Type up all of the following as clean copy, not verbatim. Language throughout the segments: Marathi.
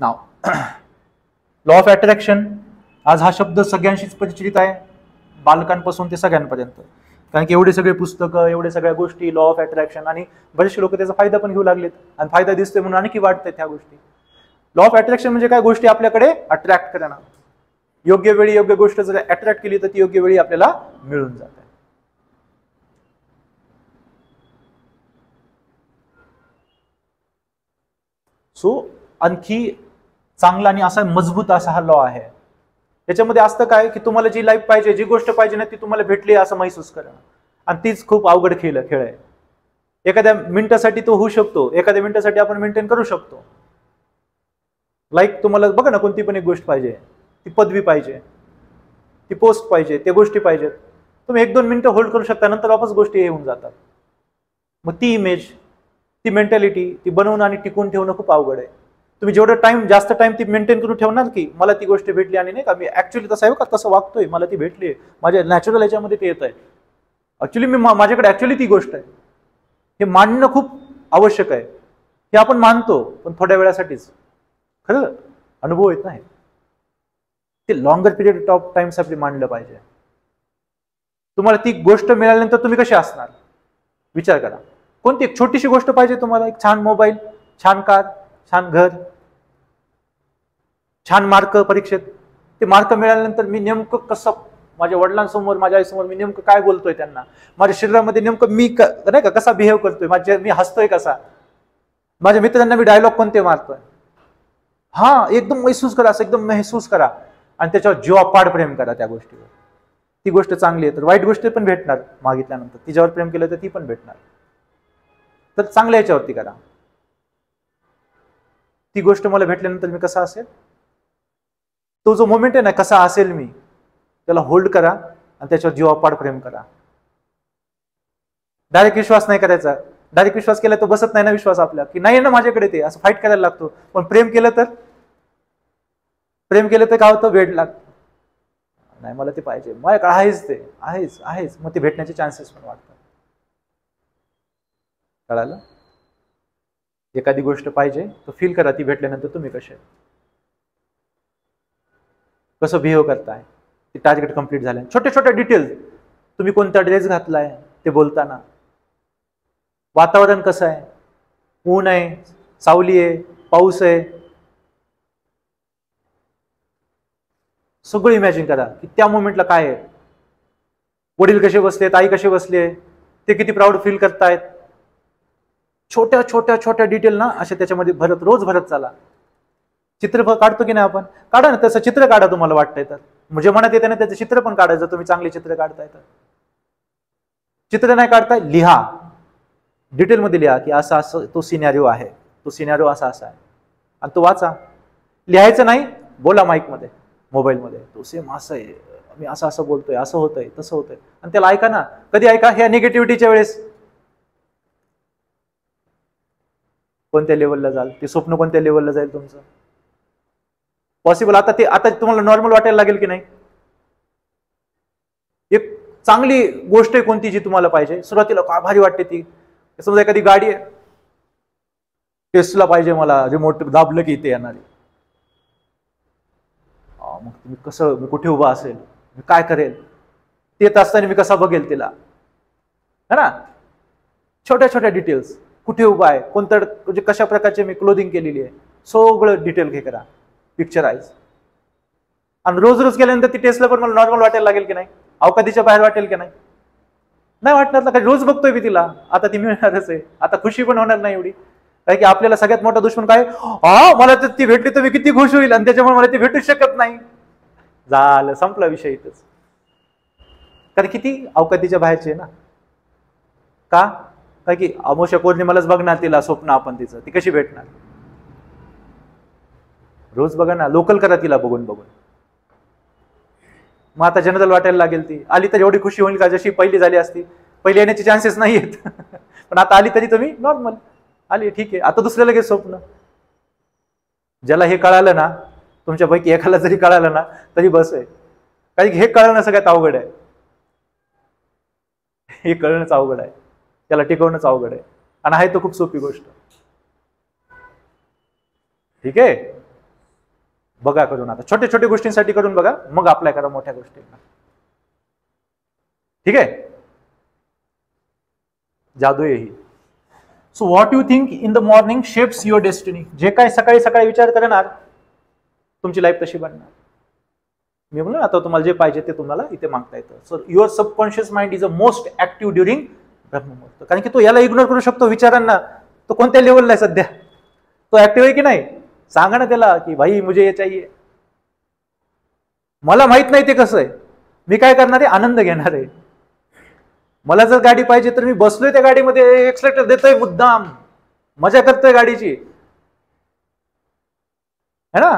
नाव लॉ ऑफ अट्रॅक्शन, आज हा शब्द सगळ्यांशीच परिचित आहे, बालकांपासून ते सगळ्यांपर्यंत. कारण की एवढे सगळे पुस्तकं, एवढे सगळ्या गोष्टी, लॉ ऑफ अट्रॅक्शन, आणि बरेचसे लोक त्याचा फायदा पण घेऊ लागलेत, आणि फायदा दिसतोय म्हणून आणखी वाटतंय त्या गोष्टी. लॉ ऑफ अट्रॅक्शन म्हणजे काय? गोष्टी आपल्याकडे अट्रॅक्ट करणं. योग्य वेळी योग्य गोष्ट जर अट्रॅक्ट केली तर ती योग्य वेळी आपल्याला मिळून जाते. सो आणखी चांगला आणि असा मजबूत असा हा लॉ आहे. त्याच्यामध्ये असतं काय की तुम्हाला जी लाईफ पाहिजे, जी गोष्ट पाहिजे ना, ती तुम्हाला भेटली असं महसूस करणं, आणि तीच खूप अवघड खेळ आहे. एखाद्या मिनिटासाठी तो होऊ शकतो, एखाद्या मिनिटासाठी आपण मेंटेन करू शकतो. लाईक तुम्हाला बघा ना, कोणती पण एक गोष्ट पाहिजे, ती पदवी पाहिजे, ती पोस्ट पाहिजे, त्या गोष्टी पाहिजेत, तुम्ही 1-2 मिनिटं होल्ड करू शकता, नंतर वापस गोष्टी येऊन जातात. मग ती इमेज, ती मेंटॅलिटी, ती बनवणं आणि टिकून ठेवणं खूप अवघड आहे. तुम्ही जेवढं जास्त टाइम ती मेंटेन करून ठेवणार की मला ती गोष्ट भेटली, आणि नाही का मी ऍक्च्युली तसं आहे का, तसं वागतोय, मला ती भेटली, माझ्या नॅचरल याच्यामध्ये ते येत आहे, ऍक्च्युली मी माझ्याकडे ऍक्च्युली ती गोष्ट आहे, हे मानणं खूप आवश्यक आहे. हे आपण मानतो पण थोड्या वेळासाठीच, खरं अनुभव येत नाही. ते लॉंगर पिरियड ऑफ टाइमसाठी मांडलं पाहिजे. तुम्हाला ती गोष्ट मिळाल्यानंतर तुम्ही कसे असणार विचार करा. कोणती एक छोटीशी गोष्ट पाहिजे तुम्हाला, एक छान मोबाईल, छान कार, छान घर, छान मार्क परीक्षेत. ते मार्क मिळाल्यानंतर मी नेमकं कसं माझ्या वडिलांसमोर, माझ्या आईसमोर मी नेमकं काय बोलतोय त्यांना, माझ्या शरीरामध्ये नेमकं मी नाही का कसा बिहेव करतोय, मी हसतोय कसा, माझ्या मित्रांना मी डायलॉग कोणते मारतोय, हा एकदम महसूस करा, असं एकदम महसूस करा, आणि त्याच्यावर जीवापाड प्रेम करा त्या गोष्टीवर. ती गोष्ट चांगली आहे तर वाईट गोष्टी पण भेटणार मागितल्यानंतर, तिच्यावर प्रेम केलं तर ती पण भेटणार. तर चांगल्या याच्यावरती करा. ती गोष्ट मला भेटल्यानंतर मी कसा असेल, तो जो मोमेंट आहे ना, कसा असेल मी, त्याला होल्ड करा आणि त्याच्यावर जीवापाड प्रेम करा. डायरेक्ट विश्वास नाही करायचा. डायरेक्ट विश्वास केला तर बसत नाही ना विश्वास आपल्या, की नाही ना माझ्याकडे ते, असं फाईट करायला लागतो. पण प्रेम केलं तर काय होतं, वेळ लागतं, नाही मला ते पाहिजे, माझ्याकडे आहेच, ते आहेच, मग ते भेटण्याचे चान्सेस पण वाढतात. कळालं? एखादी गोष्ट पाहिजे तर फील करा ती भेटल्यानंतर तुम्ही कसं बिहेव करताय, ते टार्गेट कंप्लीट झालं. छोटे छोटे डिटेल्स, तुम्ही कोणता ड्रेस घातलाय ते बोलताना, वातावरण कसं आहे, ऊन आहे, सावली आहे, पाऊस आहे, सगळं इमॅजिन करा की त्या मोमेंटला काय आहे. वडील कसे बसलेत, आई कसे बसले, ते किती प्राऊड फील करतायत. छोट्या छोट्या छोट्या डिटेल ना अशा त्याच्यामध्ये रोज भरत चाला. चित्र काढतो की नाही आपण, काढा ना, तसं चित्र काढा तुम्हाला वाटतंय तर, म्हणजे मनात येते ना त्याचं चित्र पण काढायचं. तुम्ही चांगले चित्र काढताय तर, चित्र नाही काढताय, लिहा, डिटेलमध्ये लिहा की असं असं तो सिनॅरिओ आहे, तो सिनॅरिओ असा असा आहे, आणि तो वाचा. लिहायचं नाही, बोला माईकमध्ये, मोबाईलमध्ये, तो सेम असं आहे, मी असं असं बोलतोय, असं होतंय, तसं होतंय, आणि त्याला ऐका ना. कधी ऐका? ह्या निगेटिव्हिटीच्या वेळेस. कोणत्या लेवलला जाल, ते स्वप्न कोणत्या लेवलला जाईल तुमचं पॉसिबल. आता तुम्हाला नॉर्मल वाटायला लागेल की नाही. एक चांगली गोष्ट आहे कोणती जी तुम्हाला पाहिजे, सुरुवातीला का भारी वाटते ती. समजा एखादी गाडी आहे, टेस्ला पाहिजे मला, रिमोट दाबलं की इथे येणारी, मग तुम्ही कसं, मी कुठे उभा असेल, मी काय करेल, ते येत असताना मी कसा बघेल तिला, है ना. छोट्या छोट्या डिटेल्स, कुठे उभा आहे, कोणतं, म्हणजे कशा प्रकारचे मी क्लोदिंग केलेली आहे, सगळं डिटेल हे करा, पिक्चराइज. आणि रोज रोज केल्यानंतर ती टेस्ला पण मला नॉर्मल वाटायला लागेल की नाही, अवकादीच्या बाहेर वाटेल की नाही, नाही वाटणार ना. रोज बघतोय मी तिला, आता ती मिळणारच आहे, आता खुशी पण होणार नाही एवढी. काय की आपल्याला सगळ्यात मोठा दुश्मन काय, मला तर ती भेटली तर मी किती खुश होईल, आणि त्याच्यामुळे मला ती भेटू शकत नाही. झालं, संपला विषय इथंच. कारण किती अवकादीच्या बाहेरची आहे ना. का? काय की अमावस्या पौर्णिमालाच बघणार तिला स्वप्न आपण तिचं, ती कशी भेटणार. रोज बघा ना, लोकल करा तिला बघून बघून. मग आता जनरल वाटायला लागेल. ती आली तर एवढी खुशी होईल का जशी पहिली झाली असती. पहिली येण्याचे चान्सेस नाही आहेत पण आता आली तरी तुम्ही नॉर्मल आली, ठीक आहे. आता दुसऱ्या लगेच स्वप्न. ज्याला हे कळालं ना, तुमच्यापैकी एकाला जरी कळालं ना तरी बस आहे. कारण हे कळणं सगळ्यात अवघड आहे. हे कळणंच अवघड आहे, त्याला टिकवणंच अवघड आहे. आणि आहे तो खूप सोपी गोष्ट. ठीक आहे. बघा करून, आता छोट्या छोट्या गोष्टींसाठी करून बघा, मग अप्लाय करा मोठ्या गोष्टींना. ठीक आहे, जादू आहे ही. So what you think in the morning shapes your destiny. जे काय सकाळी सकाळी विचार करणार तुमची लाईफ तशी बनणार. मी म्हणलं आता तुम्हाला जे पाहिजे ते तुम्हाला इथे मागता येतं. So your subconscious mind is a most active during ब्रह्ममुहूर्त. कारण की तो याला इग्नोर करू शकतो विचारांना. तो कोणत्या लेवलला आहे सध्या, तो ऍक्टिव्ह आहे की नाही, सांगा ना त्याला की भाई मुझे ये चाहिए. मला माहित नाही ते कसं आहे, मी काय करणार आहे, आनंद घेणार आहे. मला जर गाडी पाहिजे तर मी बसलोय त्या गाडीमध्ये, एक्सलेटर देतोय मुद्दाम, मजा करतोय गाडीची, है ना.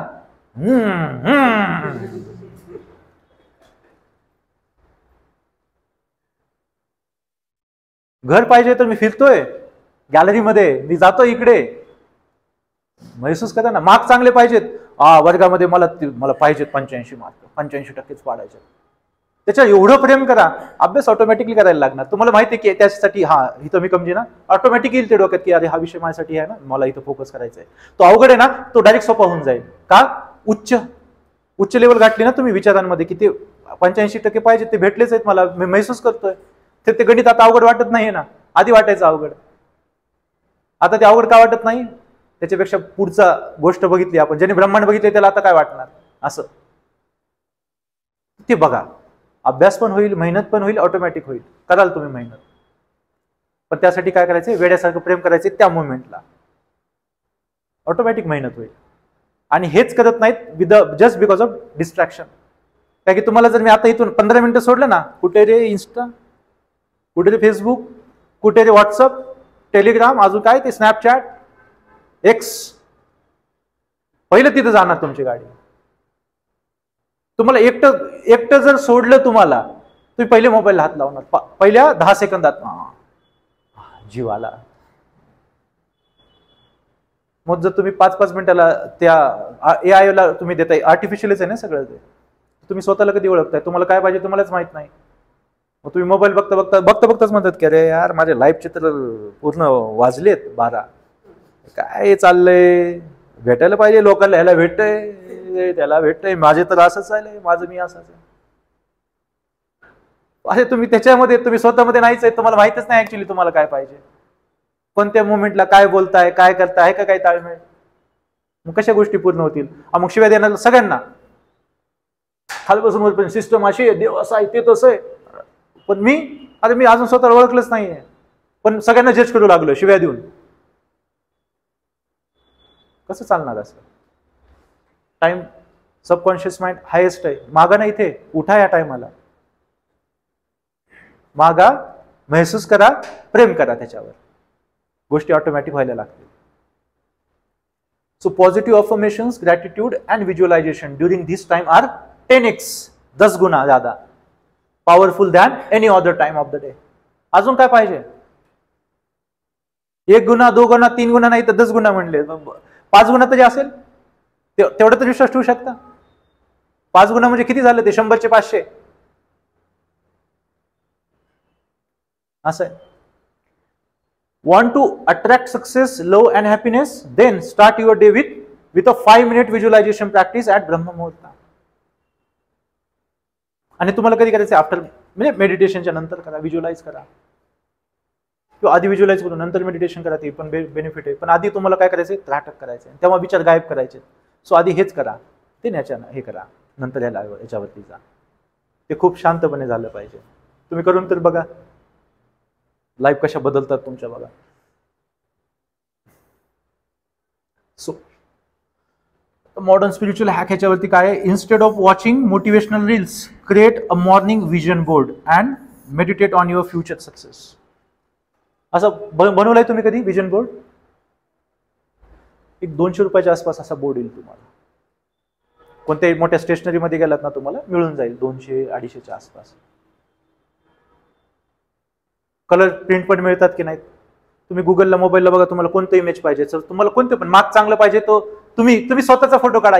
घर पाहिजे तर मी फिरतोय गॅलरीमध्ये, मी जातोय इकडे, महसूस करा ना. मार्क चांगले पाहिजेत, वर्गामध्ये मला पाहिजेत 85 मार्क, 85% पाडायचे. त्याच्या एवढं प्रेम करा, अभ्यास ऑटोमॅटिकली करायला लागणार. तुम्हाला माहिती आहे की त्यासाठी इथं मी कमजे ना, ऑटोमॅटिक येईल ते डोक्यात की अरे हा विषय माझ्यासाठी आहे ना, मला इथं फोकस करायचा आहे. तो अवघड आहे ना, तो डायरेक्ट सोपा होऊन जाईल. का, उच्च लेवल गाठली ना तुम्ही विचारांमध्ये की ते 85% पाहिजे, ते भेटलेच आहेत मला, मी महसूस करतोय. ते गणित आता अवघड वाटत नाहीये ना, आधी वाटायचं अवघड, आता ते अवघड का वाटत नाही. त्याच्यापेक्षा पुढचा गोष्ट बघितली आपण, ज्याने ब्रह्मांड बघितले त्याला आता काय वाटणार, असं ते बघा. अभ्यास पण होईल, मेहनत पण होईल, ऑटोमॅटिक होईल. कराल तुम्ही मेहनत, पण त्यासाठी काय करायचे, वेड्यासारखं प्रेम करायचे त्या मोमेंटला, ऑटोमॅटिक मेहनत होईल. आणि हेच करत नाहीत जस्ट बिकॉज ऑफ डिस्ट्रॅक्शन. काय की तुम्हाला जर मी आता इथून 15 मिनिटं सोडलं ना, कुठे रे इन्स्टा, कुठे रे फेसबुक, कुठे रे व्हॉट्सअप, टेलिग्राम, अजून काय ते स्नॅपचॅट, एक्स, पहिलं तिथं जाणार तुमची गाडी. तुम्हाला एकटं जर सोडलं, तुम्हाला तुम्ही पहिले मोबाईल हात लावणार, पहिल्या 10 सेकंदात जीव आला. मग जर तुम्ही 5-5 मिनिटाला त्या AI ला तुम्ही देताय, आर्टिफिशियलच आहे ना सगळं ते, तुम्ही स्वतःला कधी ओळखताय, तुम्हाला काय पाहिजे तुम्हालाच माहित नाही. मग तुम्ही मोबाईल बघताच म्हणतात की अरे यार माझ्या लाईफचे तर पूर्ण वाजलेत 12, काय चाललंय, भेटायला पाहिजे लोकांना, ह्याला भेटतंय त्याला भेटतंय, माझे तर असंच आहे, माझं मी असंच आहे. अरे तुम्ही त्याच्यामध्ये, तुम्ही स्वतःमध्ये नाहीच आहे, तुम्हाला माहितच नाही ऍक्च्युली तुम्हाला काय पाहिजे, कोणत्या मोमेंटला काय बोलताय, काय करताय, का काय ताळमेळ. मग कशा गोष्टी पूर्ण होतील. मग शिवाय देणार सगळ्यांना, खालपासून वरपर्यंत सिस्टम अशी आहे, देव असं आहे, ते तसं आहे. पण मी अजून स्वतःला ओळखलंच नाहीये, पण सगळ्यांना जज करू लागलो शिव्या देऊन. कसं चालणार असं. टाइम, सबकॉन्शियस माइंड हायेस्ट आहे. मागा ना इथे, उठा या टायमाला, मागा, महसूस करा, प्रेम करा त्याच्यावर, गोष्टी ऑटोमॅटिक व्हायला लागतील. So positive affirmations, gratitude and visualisation during this time are 10x, 10 गुना ज्यादा powerful than any other time of the day. अजून काय पाहिजे. 1 गुना, 2 गुना, 3 गुना नाही तर 10 गुना म्हणले, 5 गुना तरी असेल, तेवढं तर विश्वास ठेवू शकता. 5 गुना म्हणजे किती झालं, ते 100चे 500 असं आहे. Want to attract success, love and happiness? Then start your day with a 5-minute visualization practice at Brahma Muhurta. आणि तुम्हाला कधी करायचं, आफ्टर म्हणजे मेडिटेशनच्या नंतर करा, व्हिज्युअलाइज करा, किंवा आधी व्हिज्युअलाइज करून नंतर मेडिटेशन करा, ते पण बेनिफिट आहे. पण आधी तुम्हाला काय करायचंय, त्राटक करायचंय, तेव्हा विचार गायब करायचे. सो आधी हेच करा, ते हे करा, नंतर याच्यावरती जा. ते खूप शांतपणे झालं पाहिजे. तुम्ही करून तर बघा, लाईफ कशा बदलतात तुमच्या बघा. सो मॉडर्न स्पिरिच्युअल हॅक ह्याच्यावरती काय आहे, instead of watching motivational reels, create a morning vision board and meditate on your future success. असं बनवलंय तुम्ही कधी विजन बोर्ड? एक 200 रुपयाच्या आसपास असा बोर्ड येईल तुम्हाला. कोणत्याही मोठ्या स्टेशनरीमध्ये गेलात ना तुम्हाला मिळून जाईल, 200-250च्या आसपास. कलर प्रिंट पण मिळतात की नाहीत. तुम्ही गुगलला, मोबाईलला बघा, तुम्हाला कोणतं इमेज पाहिजे, तर तुम्हाला कोणते पण मार्क चांगलं पाहिजे, तो तुम्ही स्वतःचा फोटो काढा,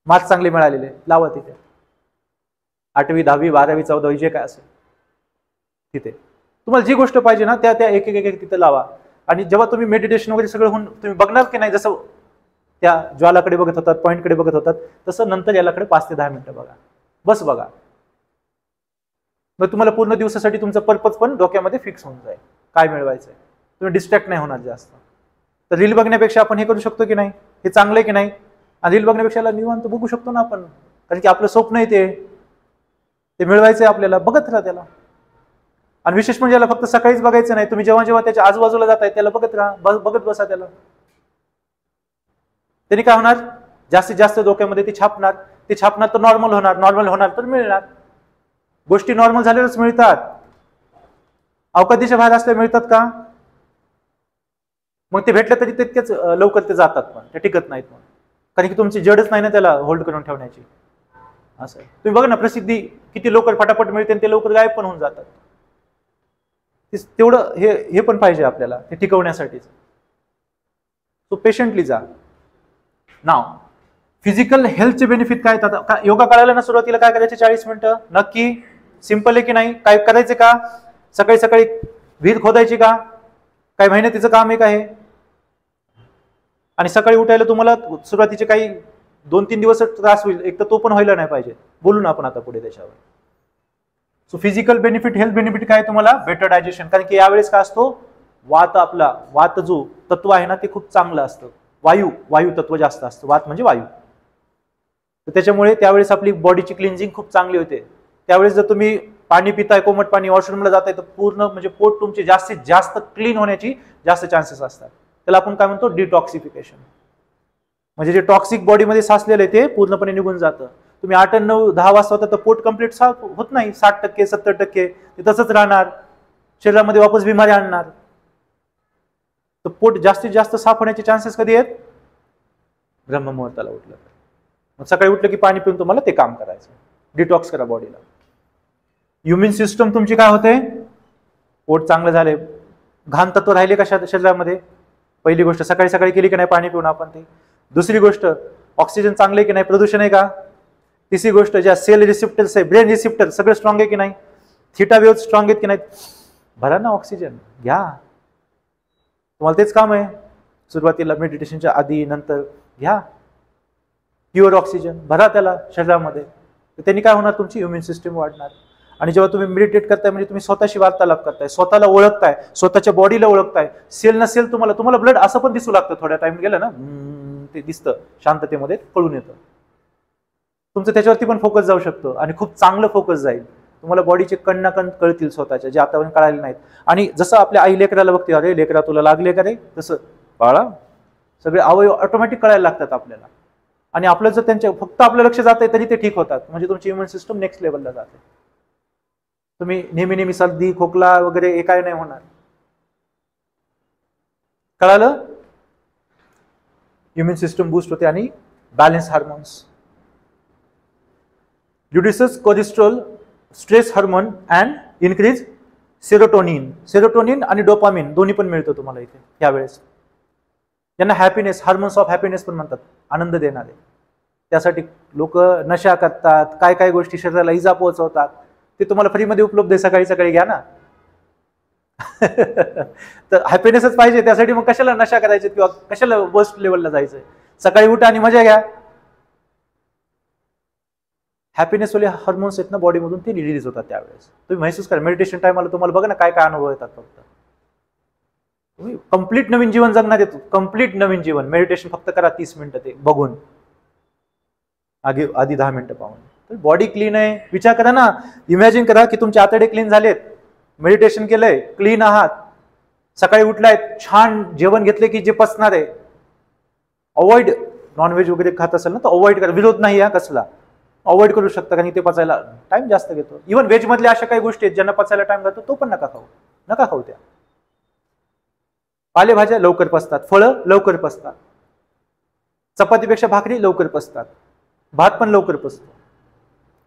मार्क चांगले मिळालेले लावा तिथे. 8वी 10वी 12वी 14वी जे काय असेल तिथे तुम्हाला जी गोष्ट पाहिजे ना, त्या एक तिथे लावा. आणि जेव्हा तुम्ही मेडिटेशन वगैरे सगळं होऊन तुम्ही बघणार की नाही, जसं त्या ज्वालाकडे बघत होतात, पॉईंटकडे बघत होतात, तसं नंतर यालाकडे 5 ते 10 मिनिटं बघा, बस बघा. मग तुम्हाला पूर्ण दिवसासाठी तुमचा पर्पज पण डोक्यामध्ये फिक्स होऊन जाईल, काय मिळवायचंय. तुम्ही डिस्ट्रॅक्ट नाही होणार जास्त. तर रील बघण्यापेक्षा आपण हे करू शकतो की नाही, हे चांगलं आहे की नाही. आणि रील बघण्यापेक्षा निवांत बघू शकतो ना आपण, कारण की आपलं स्वप्न आहे ते मिळवायचंय आपल्याला, बघत राहा त्याला. आणि विशेष म्हणजे याला फक्त सकाळीच बघायचं नाही, तुम्ही जेव्हा जेव्हा त्याच्या आजूबाजूला जाताय त्याला बघत राहा, बघत बसा त्याला. त्यांनी काय होणार, जास्तीत जास्त डोक्यामध्ये ते छापणार तर नॉर्मल होणार तर मिळणार. गोष्टी नॉर्मल झाल्यावरच मिळतात, अवकाशाच्या बाहेर असल्या मिळतात का. मग ते भेटलं तरी तितकेच लवकर ते जातात, पण ते टिकत नाहीत. मग कारण की तुमची जडच नाही ना त्याला होल्ड करून ठेवण्याची. असं तुम्ही बघा ना, प्रसिद्धी किती लवकर फटाफट मिळते आणि ते लवकर गायब पण होऊन जातात. तेवढं हे पण पाहिजे आपल्याला ते टिकवण्यासाठीच. तो पेशंटली जा. नाव फिजिकल हेल्थचे बेनिफिट काय आहेत. योगा करायला ना सुरुवातीला काय करायचे, 40 मिनिटं नक्की. सिंपल आहे की नाही, काय करायचे का, सकाळी सकाळी विहीर खोदायची का, काय मेहनतीचं काम आहे का हे. आणि सकाळी उठायला तुम्हाला सुरुवातीचे काही 2-3 दिवस त्रास होईल, एक तर तो पण व्हायला नाही पाहिजे. बोलू ना आपण आता पुढे त्याच्यावर. So physical benefit, health benefit काय तुम्हाला, बेटर डायजेशन. कारण की यावेळेस काय असतो, वात जो तत्व आहे ना ते खूप चांगलं असतं. वायू तत्व जास्त असतं, वात म्हणजे वायू. तर त्याच्यामुळे त्यावेळेस आपली बॉडीची क्लिन्झिंग खूप चांगली होते. त्यावेळेस जर तुम्ही पाणी पिताय, कोमट पाणी, वॉशरूमला जाताय, तर पूर्ण म्हणजे पोट तुमचे जास्तीत जास्त क्लीन होण्याची जास्त चान्सेस असतात. त्याला आपण काय म्हणतो, डिटॉक्सिफिकेशन. म्हणजे जे टॉक्सिक बॉडीमध्ये साचलेलं आहे ते पूर्णपणे निघून जातं. तुम्ही 8, 9, 10 वाजता होता तर पोट कम्प्लीट साफ होत नाही, 60%, 70% ते तसंच राहणार, शरीरामध्ये वापस बिमारी आणणार. तर पोट जास्तीत जास्त साफ होण्याचे चान्सेस कधी आहेत, ब्रह्ममुहूर्ताला उठलं. मग सकाळी उठलं की पाणी पिऊन तुम्हाला ते काम करायचं, डिटॉक्स करा बॉडीला. इम्युन सिस्टम तुमची काय होते, पोट चांगलं झाले, घाण तत्व राहिले का शरीरामध्ये. पहिली गोष्ट सकाळी सकाळी केली की नाही पाणी पिऊन आपण ते. दुसरी गोष्ट ऑक्सिजन चांगले की नाही, प्रदूषण आहे का. तिसरी गोष्ट ज्या सेल रिसेप्टर्स आहे, ब्रेन रिसेप्टर सगळे स्ट्रॉंग आहे की नाही, थीटा वेव्ह स्ट्रॉंग आहेत की नाही. भरा ना ऑक्सिजन, घ्या. तुम्हाला तेच काम आहे सुरुवातीला, मेडिटेशनच्या आधी नंतर घ्या प्युअर ऑक्सिजन, भरा त्याला शरीरामध्ये. तर त्यांनी काय होणार, तुमची इम्युन सिस्टम वाढणार. आणि जेव्हा तुम्ही मेडिटेट करताय म्हणजे तुम्ही स्वतःशी वार्तालाप करताय, स्वतःला ओळखताय, स्वतःच्या बॉडीला ओळखताय. सेल नसेल तुम्हाला ब्लड असं पण दिसू लागतं, थोड्या टाइम गेलं ना ते दिसतं, शांततेमध्ये कळून येतं. तुमचं त्याच्यावरती पण फोकस जाऊ शकतो आणि खूप चांगलं फोकस जाईल. तुम्हाला बॉडीचे कण ना कण कळतील स्वतःच्या, जे आतापर्यंत कळाले नाहीत. आणि जसं आपल्या आई लेकराला बघते, अरे लेकरा तुला लागले का रे, तसं बाळा सगळे अवयव ऑटोमॅटिक कळायला लागतात आपल्याला. आणि आपलं जर त्यांच्या फक्त आपलं लक्ष जात आहे तरी ते ठीक होतात. म्हणजे तुमची इम्युन सिस्टम नेक्स्ट लेवलला जाते. तुम्ही नेहमी सर्दी खोकला वगैरे हे काय नाही होणार. कळालं. इम्युन सिस्टम बूस्ट होते. आणि balance hormones, reduces cholesterol, stress hormone and increase serotonin आणि डोपामिन दोन्ही पण मिळतं तुम्हाला इथे यावेळेस. यांना हॅपीनेस, हार्मोन्स ऑफ हॅपीनेस पण म्हणतात, आनंद देणारे. त्यासाठी लोक नशा करतात, काय काय गोष्टी शरीराला इजा पोहोचवतात, ते तुम्हाला फ्रीमध्ये उपलब्ध आहे. सकाळी सकाळी घ्या ना. तर हॅपीनेसच पाहिजे, त्यासाठी मग कशाला नशा करायचे किंवा कशाला वर्स्ट लेवलला जायचंय. सकाळी उठा आणि मजा घ्या. हॅपीनेस वाले हार्मोन्स आहेत ना बॉडीमधून, ते रिलीज होतात त्यावेळेस. तुम्ही महसूस करा मेडिटेशन टाइमला, तुम्हाला बघा ना काय काय अनुभव येतात. फक्त तुम्ही कम्प्लीट नवीन जीवन जगणार येतो, कम्प्लीट नवीन जीवन. मेडिटेशन फक्त करा 30 मिनिटं, ते बघून आधी 10 मिनिटं पाहून. तर बॉडी क्लीन आहे. विचार करा ना, इमॅजिन करा की तुमचे आतडे क्लीन झालेत, मेडिटेशन केलंय, क्लीन आहात, सकाळी उठलाय, छान जेवण घेतले की जे पचणार आहे. अवॉइड नॉनव्हेज वगैरे खात असेल ना तर अवॉइड करा. विरोध नाही या कसला, अवॉइड करू शकता, कारण ते पचायला टाइम जास्त घेतो. इव्हन व्हेज मधल्या अशा काही गोष्टी आहेत ज्यांना पचायला टाइम जातो, तो पण नका खाऊ त्या. पालेभाज्या लवकर पचतात, फळं लवकर पचतात, चपातीपेक्षा भाकरी लवकर पचतात, भात पण लवकर पचतो.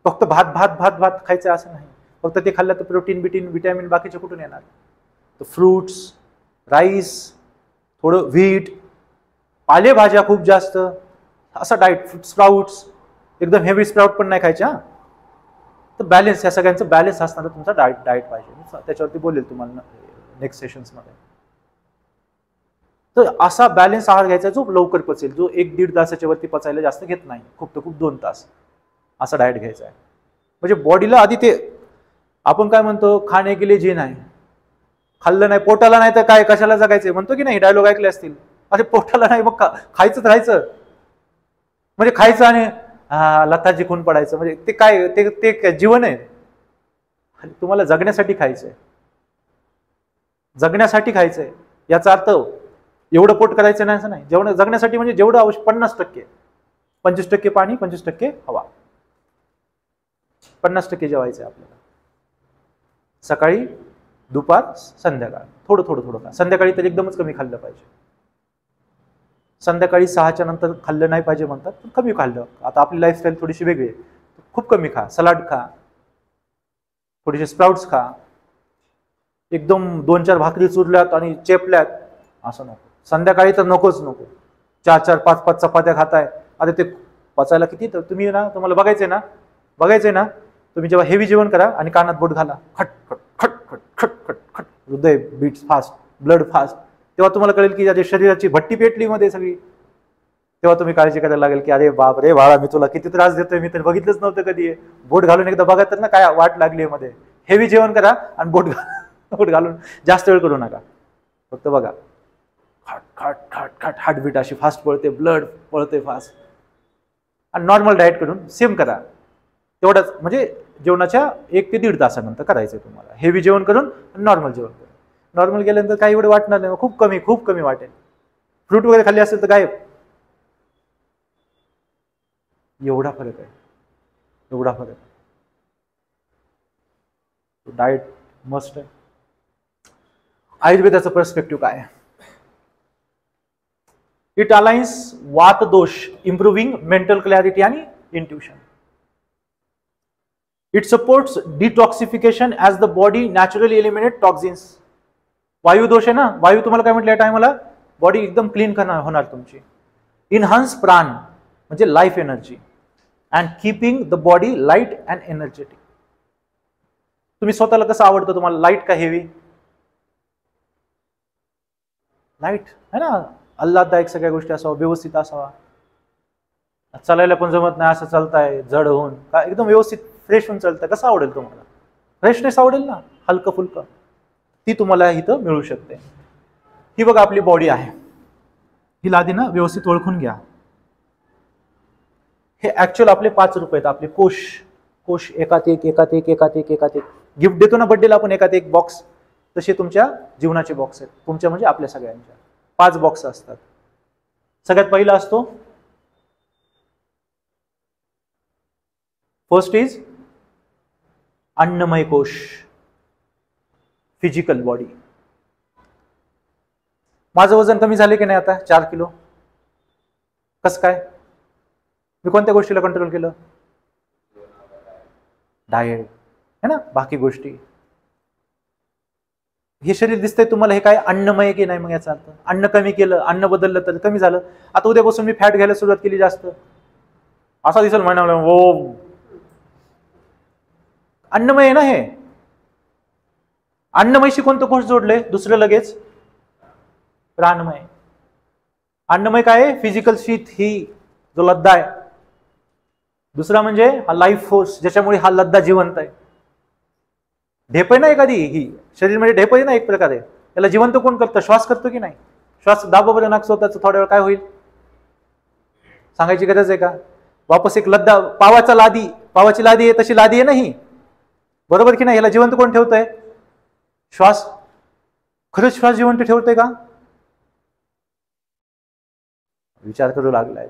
फक्त भात भात भात भात खायचं असं नाही. फक्त ते खाल्लं तर प्रोटीन विटॅमिन बाकीचे कुठून येणार. तर फ्रुट्स, राईस, थोडं व्हीट, पालेभाज्या खूप जास्त, असा डाएट. स्प्राउट्स एकदम हेवी स्प्राउट पण नाही खायचे. तर बॅलन्स, या सगळ्यांचं बॅलन्स असणारा तुमचा डाएट पाहिजे. त्याच्यावरती बोलेल तुम्हाला नेक्स्ट सेशन्स मध्ये. तर असा बॅलन्स आहार घ्यायचा जो लवकर पचेल, जो 1-1.5 तासाच्या वरती पचायला जास्त घेत नाही, खूप तर खूप 2 तास असा डाएट घ्यायचा आहे. म्हणजे बॉडीला आधी ते, आपण काय म्हणतो, खाणे के लिए जीना है, खाल्लं नाही पोटाला नाही तर काय कशाला जगायचंय म्हणतो की नाही, डायलॉग ऐकले असतील. अरे पोटाला नाही मग खायचंच राहायचं, म्हणजे खायचं आणि लथाजी खून पडायचं, म्हणजे ते काय, ते जीवन आहे. तुम्हाला जगण्यासाठी खायचंय, जगण्यासाठी खायचंय. याचा अर्थ एवढं पोट करायचं नाही असं नाही. जगण्यासाठी म्हणजे जेवढं आवश्यक 50%, 25% पाणी, 25% हवा, 50% जेवायचं आहे आपल्याला. सकाळी, दुपार, संध्याकाळ, थोडं थोडं थोडं खा. संध्याकाळी तर एकदमच कमी खाल्लं पाहिजे. संध्याकाळी 6च्या नंतर खाल्लं नाही पाहिजे म्हणतात, पण कमी खाल्लं. आता आपली लाईफस्टाईल थोडीशी वेगळी आहे, खूप कमी खा. सलाड खा, थोडेसे स्प्राउट्स खा. एकदम 2-4 भाकरी चुरल्यात आणि चेपल्यात असं नको. संध्याकाळी तर नकोच नको. 4-4, 5-5 चपात्या खाताय, आता ते पचायला किती. तर तुम्ही ना, तुम्हाला बघायचंय ना, तुम्ही जेव्हा हेवी जेवण करा आणि कानात बोट घाला, खट खट खट खट खट खट खट, हृदय बीट्स फास्ट, ब्लड फास्ट, तेव्हा तुम्हाला कळेल की या शरीराची भट्टी पेटली मध्ये सगळी. तेव्हा तुम्ही काळजी करायला लागेल की अरे बाप रे बाळा, मी तुला किती त्रास देतोय, मी तर बघितलंच नव्हतं कधी. बोट घालून एकदा बघा तर ना काय वाट लागली मध्ये. हेवी जेवण करा आणि बोट घालून जास्त वेळ करू नका. फक्त बघा, खट खट खट खट, हार्टबीट अशी फास्ट पळते, ब्लड पळते फास्ट. आणि नॉर्मल डाएट करून सेम करा. तेवढंच, म्हणजे जेवणाच्या 1 ते 1.5 तासानंतर करायचंय तुम्हाला. हेवी जेवण करून नॉर्मल जेवण करून. नॉर्मल गेल्यानंतर काही एवढं वाटणार नाही, खूप कमी वाटेल. फ्रूट वगैरे खाल्ले असेल तर गायब. एवढा फरक आहे, एवढा फरक आहे. डाएट मस्ट आहे. आयुर्वेदाचा पर्स्पेक्टिव्ह काय आहे? इट अलाइन्स वात दोष, इम्प्रूव्हिंग मेंटल क्लॅरिटी आणि intuition. It supports detoxification as the body naturally eliminate toxins. वायू दोष आहे ना, वायू तुम्हाला काय म्हटलं या टायमाला, बॉडी एकदम क्लीन होणार तुमची. इन्हान्स प्राण म्हणजे life energy, and keeping the body light and energetic. तुम्ही स्वतःला कसं आवडतं, तुम्हाला लाईट का हेवी? लाईट है ना, आल्हाददायक सगळ्या गोष्टी असावं, व्यवस्थित असावा. चालायला पण जमत नाही असं चालताय जड होऊन, का एकदम व्यवस्थित फ्रेश होऊन चालतंय, कसं आवडेल तुम्हाला? फ्रेशनेस आवडेल ना, हलकं फुलकं. ती तुम्हाला इथं मिळू शकते. ही बघा आपली बॉडी आहे, हिला आधी ना व्यवस्थित ओळखून घ्या. हे ऍक्च्युअल आपले 5 रूप आहेत, आपले कोश एकात एक गिफ्ट देतो ना बर्थडेला आपण, एकात एक बॉक्स. तसे तुमच्या जीवनाचे बॉक्स आहेत, तुमच्या म्हणजे आपल्या सगळ्यांच्या 5 बॉक्स असतात. सगळ्यात पहिला असतो, फर्स्ट इज अन्नमय कोश, फिजिकल बॉडी. माझं वजन कमी झाले की नाही आता 4 किलो? कसं काय? मी कोणत्या गोष्टीला कंट्रोल केलं? डाएट है ना, बाकी गोष्टी. हे शरीर दिसतंय तुम्हाला, हे काय अन्नमय की नाही? मग याचा अर्थ अन्न कमी केलं, अन्न बदललं तर कमी झालं. आता उद्यापासून मी फॅट घ्यायला सुरुवात केली जास्त, असा दिसेल म्हणाला ओ अन्नमय आहे ना हे. अन्नमयशी कोणतं कोश जोडलंय? दुसरं लगेच प्राणमय. अन्नमय काय आहे? फिजिकल शीत, ही जो लद्दा आहे. दुसरा म्हणजे हा लाईफ फोर्स, ज्याच्यामुळे हा लद्दा जिवंत आहे. ढेप आहे ना एखादी, ही शरीर म्हणजे ढेप आहे ना एक प्रकारे. त्याला जिवंत कोण करतं? श्वास करतो की नाही? श्वास दाबा बरं नाक स्वतःच, थोड्या वेळ काय होईल सांगायची गरज आहे का? वापस एक लद्दा, पावाची लादी आहे तशी लादी आहे ना ही, बरोबर की नाही? याला जिवंत कोण ठेवतंय? श्वास. खरंच श्वास जिवंत ठेवतोय का? विचार करू लागलाय.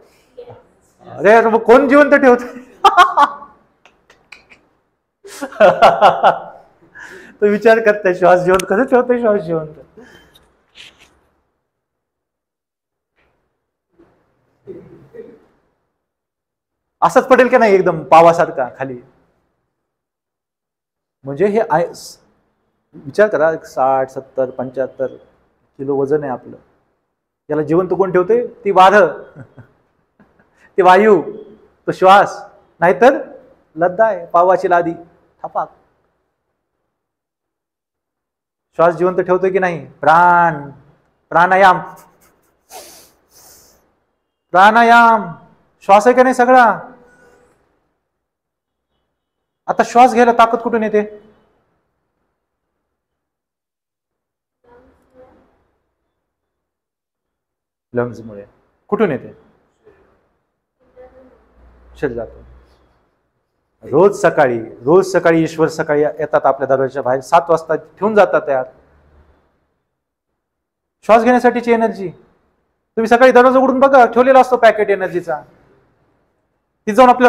अरे मग कोण जिवंत ठेवतोय? तो विचार करताय श्वास जिवंत कसं ठेवतोय? श्वास जिवंत असंच पडेल की नाही एकदम पावासारखा खाली? म्हणजे हे विचार करा, 60, 70, 75 किलो वजन आहे आपलं. याला जिवंत कोण ठेवते? ती वारं, ती वायू, तो श्वास, नाहीतर लद्दा आहे, पावाची लादी, थपाक. श्वास जिवंत ठेवतोय की नाही? प्राणायाम. प्राणायाम, श्वास आहे का नाही सगळा. आता श्वास घ्यायला ताकद कुठून येते? लंग्समुळे. कुठून येते? शरीरातून. रोज सकाळी ईश्वर सकाळी येतात आपल्या दरवाजाच्या बाहेर, 7 वाजता ठेवून जातात त्यात श्वास घेण्यासाठीची एनर्जी. तुम्ही सकाळी दरवाजा उघडून बघा, ठेवलेला असतो पॅकेट एनर्जीचा. ती जाऊन आपलं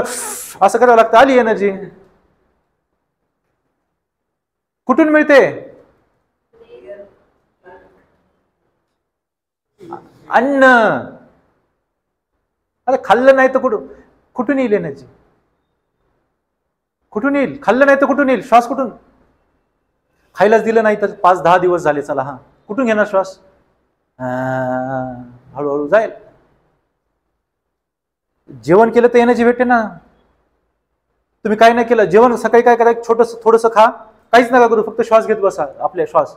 असं करावं लागतं, आली एनर्जी. कुठून मिळते? अन्न. अरे खाल्लं नाही तर कुठून येईल एनर्जी? कुठून येईल? खाल्लं नाही तर कुठून येईल? श्वास कुठून? खायलाच दिलं नाही तर 5-10 दिवस झाले, चला हा, कुठून घेणार श्वास? हळूहळू जाईल. जेवण केलं तर एनर्जी भेटते ना. तुम्ही काय नाही केलं, जेवण सकाळी काय करायचं, थोडंसं खा, काहीच नका करू, फक्त श्वास घेत बसा. आपले श्वास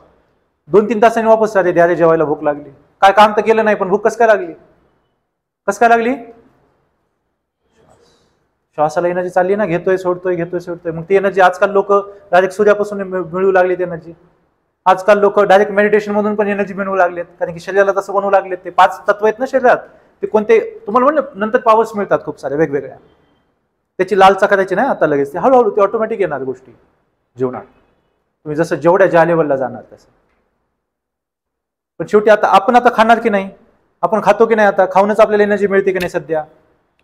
2-3 तासांनी वापस आले, द्या रे जेवायला, भूक लागली. काय काम तर केलं नाही, पण भूक कसं काय लागली? कसं काय लागली? श्वासाला एनर्जी चालली ना, घेतोय सोडतोय. मग ती एनर्जी आजकाल लोक डायरेक्ट सूर्यापासून मिळू लागलेत एनर्जी. आजकाल लोक डायरेक्ट मेडिटेशन मधून पण एनर्जी मिळवू लागलेत, कारण की शरीराला तसं बनवू लागलेत. ते 5 तत्व आहेत ना शरीरात, ते कोणते तुम्हाला म्हणलं नंतर पॉवर्स मिळतात खूप सारे वेगवेगळ्या. त्याची लालचा करायची नाही आता लगेच, ते हळूहळू ते ऑटोमॅटिक येणार गोष्टी जीवनात. तुम्ही जसं जेवढ्या ज्या लेवलला जाणार तसं. पण शेवटी आपण आता खाणार की नाही? आपण खातो की नाही? आता खाऊनच आपल्याला एनर्जी मिळते की नाही सध्या?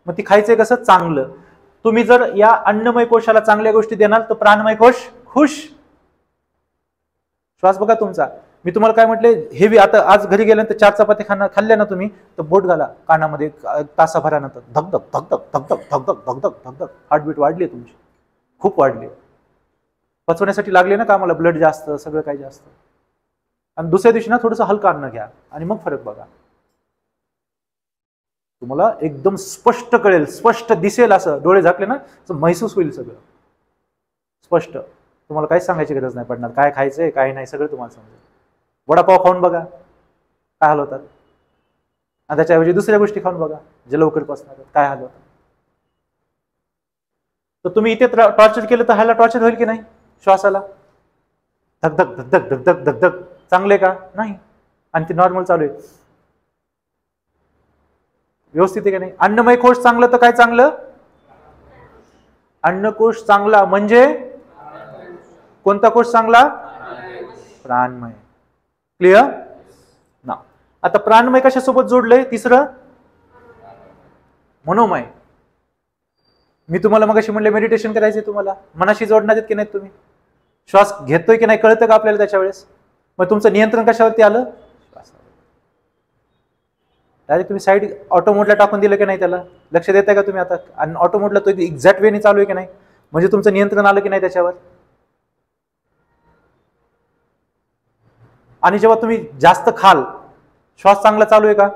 मग ती खायचंय कसं? चांगलं. तुम्ही जर या अन्नमय कोशाला चांगल्या गोष्टी देणार तर प्राणमय कोश खुश. श्वास बघा तुमचा. मी तुम्हाला काय म्हटले, हेवी. आता आज घरी गेल्यानंतर 4 चपात्या खाल्ल्या ना तुम्ही, तर बोट घाला कानामध्ये, तासाभरानंतर धगधग धगधग धगधग धगधग धगधग धगधग. हार्टबीट वाढली तुमची, खूप वाढली. पचवण्यासाठी लागले ना कामाला, ब्लड जास्त, सगळं काही जास्त. आणि दुसऱ्या दिवशी ना थोडंसं हलकं अन्न घ्या आणि मग फरक बघा. तुम्हाला एकदम स्पष्ट कळेल, स्पष्ट दिसेल. असं डोळे झाकले ना महसूस होईल सगळं स्पष्ट. तुम्हाला काहीच सांगायची गरज नाही पडणार, काय खायचंय काय नाही सगळं तुम्हाला समजेल. वडापाव खाऊन बघा काय हाल होतात, आणि त्याच्याऐवजी दुसऱ्या गोष्टी खाऊन बघा जे लवकर पचणार, काय हाल होतात. तर तुम्ही इथे टॉर्चर केलं तर ह्याला टॉर्चर होईल की नाही? श्वासाला धगधग धगधग धगधग धगधग चांगले का? नाही. आणि ते नॉर्मल चालू आहे, व्यवस्थित आहे का नाही? अन्नमय कोश चांगलं तर काय चांगलं? अन्नकोश चांगला म्हणजे कोणता कोश चांगला? प्राणमय. क्लिअर ना? आता प्राणमय कशासोबत जोडलंय? तिसरं मनोमय. मी तुम्हाला मगाशी म्हणले मेडिटेशन करायचंय, तुम्हाला मनाशी जोडणार आहेत की नाही? तुम्ही श्वास घेतोय की नाही कळतं का आपल्याला त्याच्या वेळेस? मग तुमचं नियंत्रण कशावरती आलं? डायरेक्ट तुम्ही साईड ऑटो मोडला टाकून दिलं की नाही? त्याला लक्ष देताय का तुम्ही आता? आणि ऑटो मोडला तो एक्झॅक्ट वेने चालू आहे की नाही? म्हणजे तुमचं नियंत्रण आलं की नाही त्याच्यावर? आणि जेव्हा तुम्ही जास्त खाल, श्वास चांगला चालू आहे का?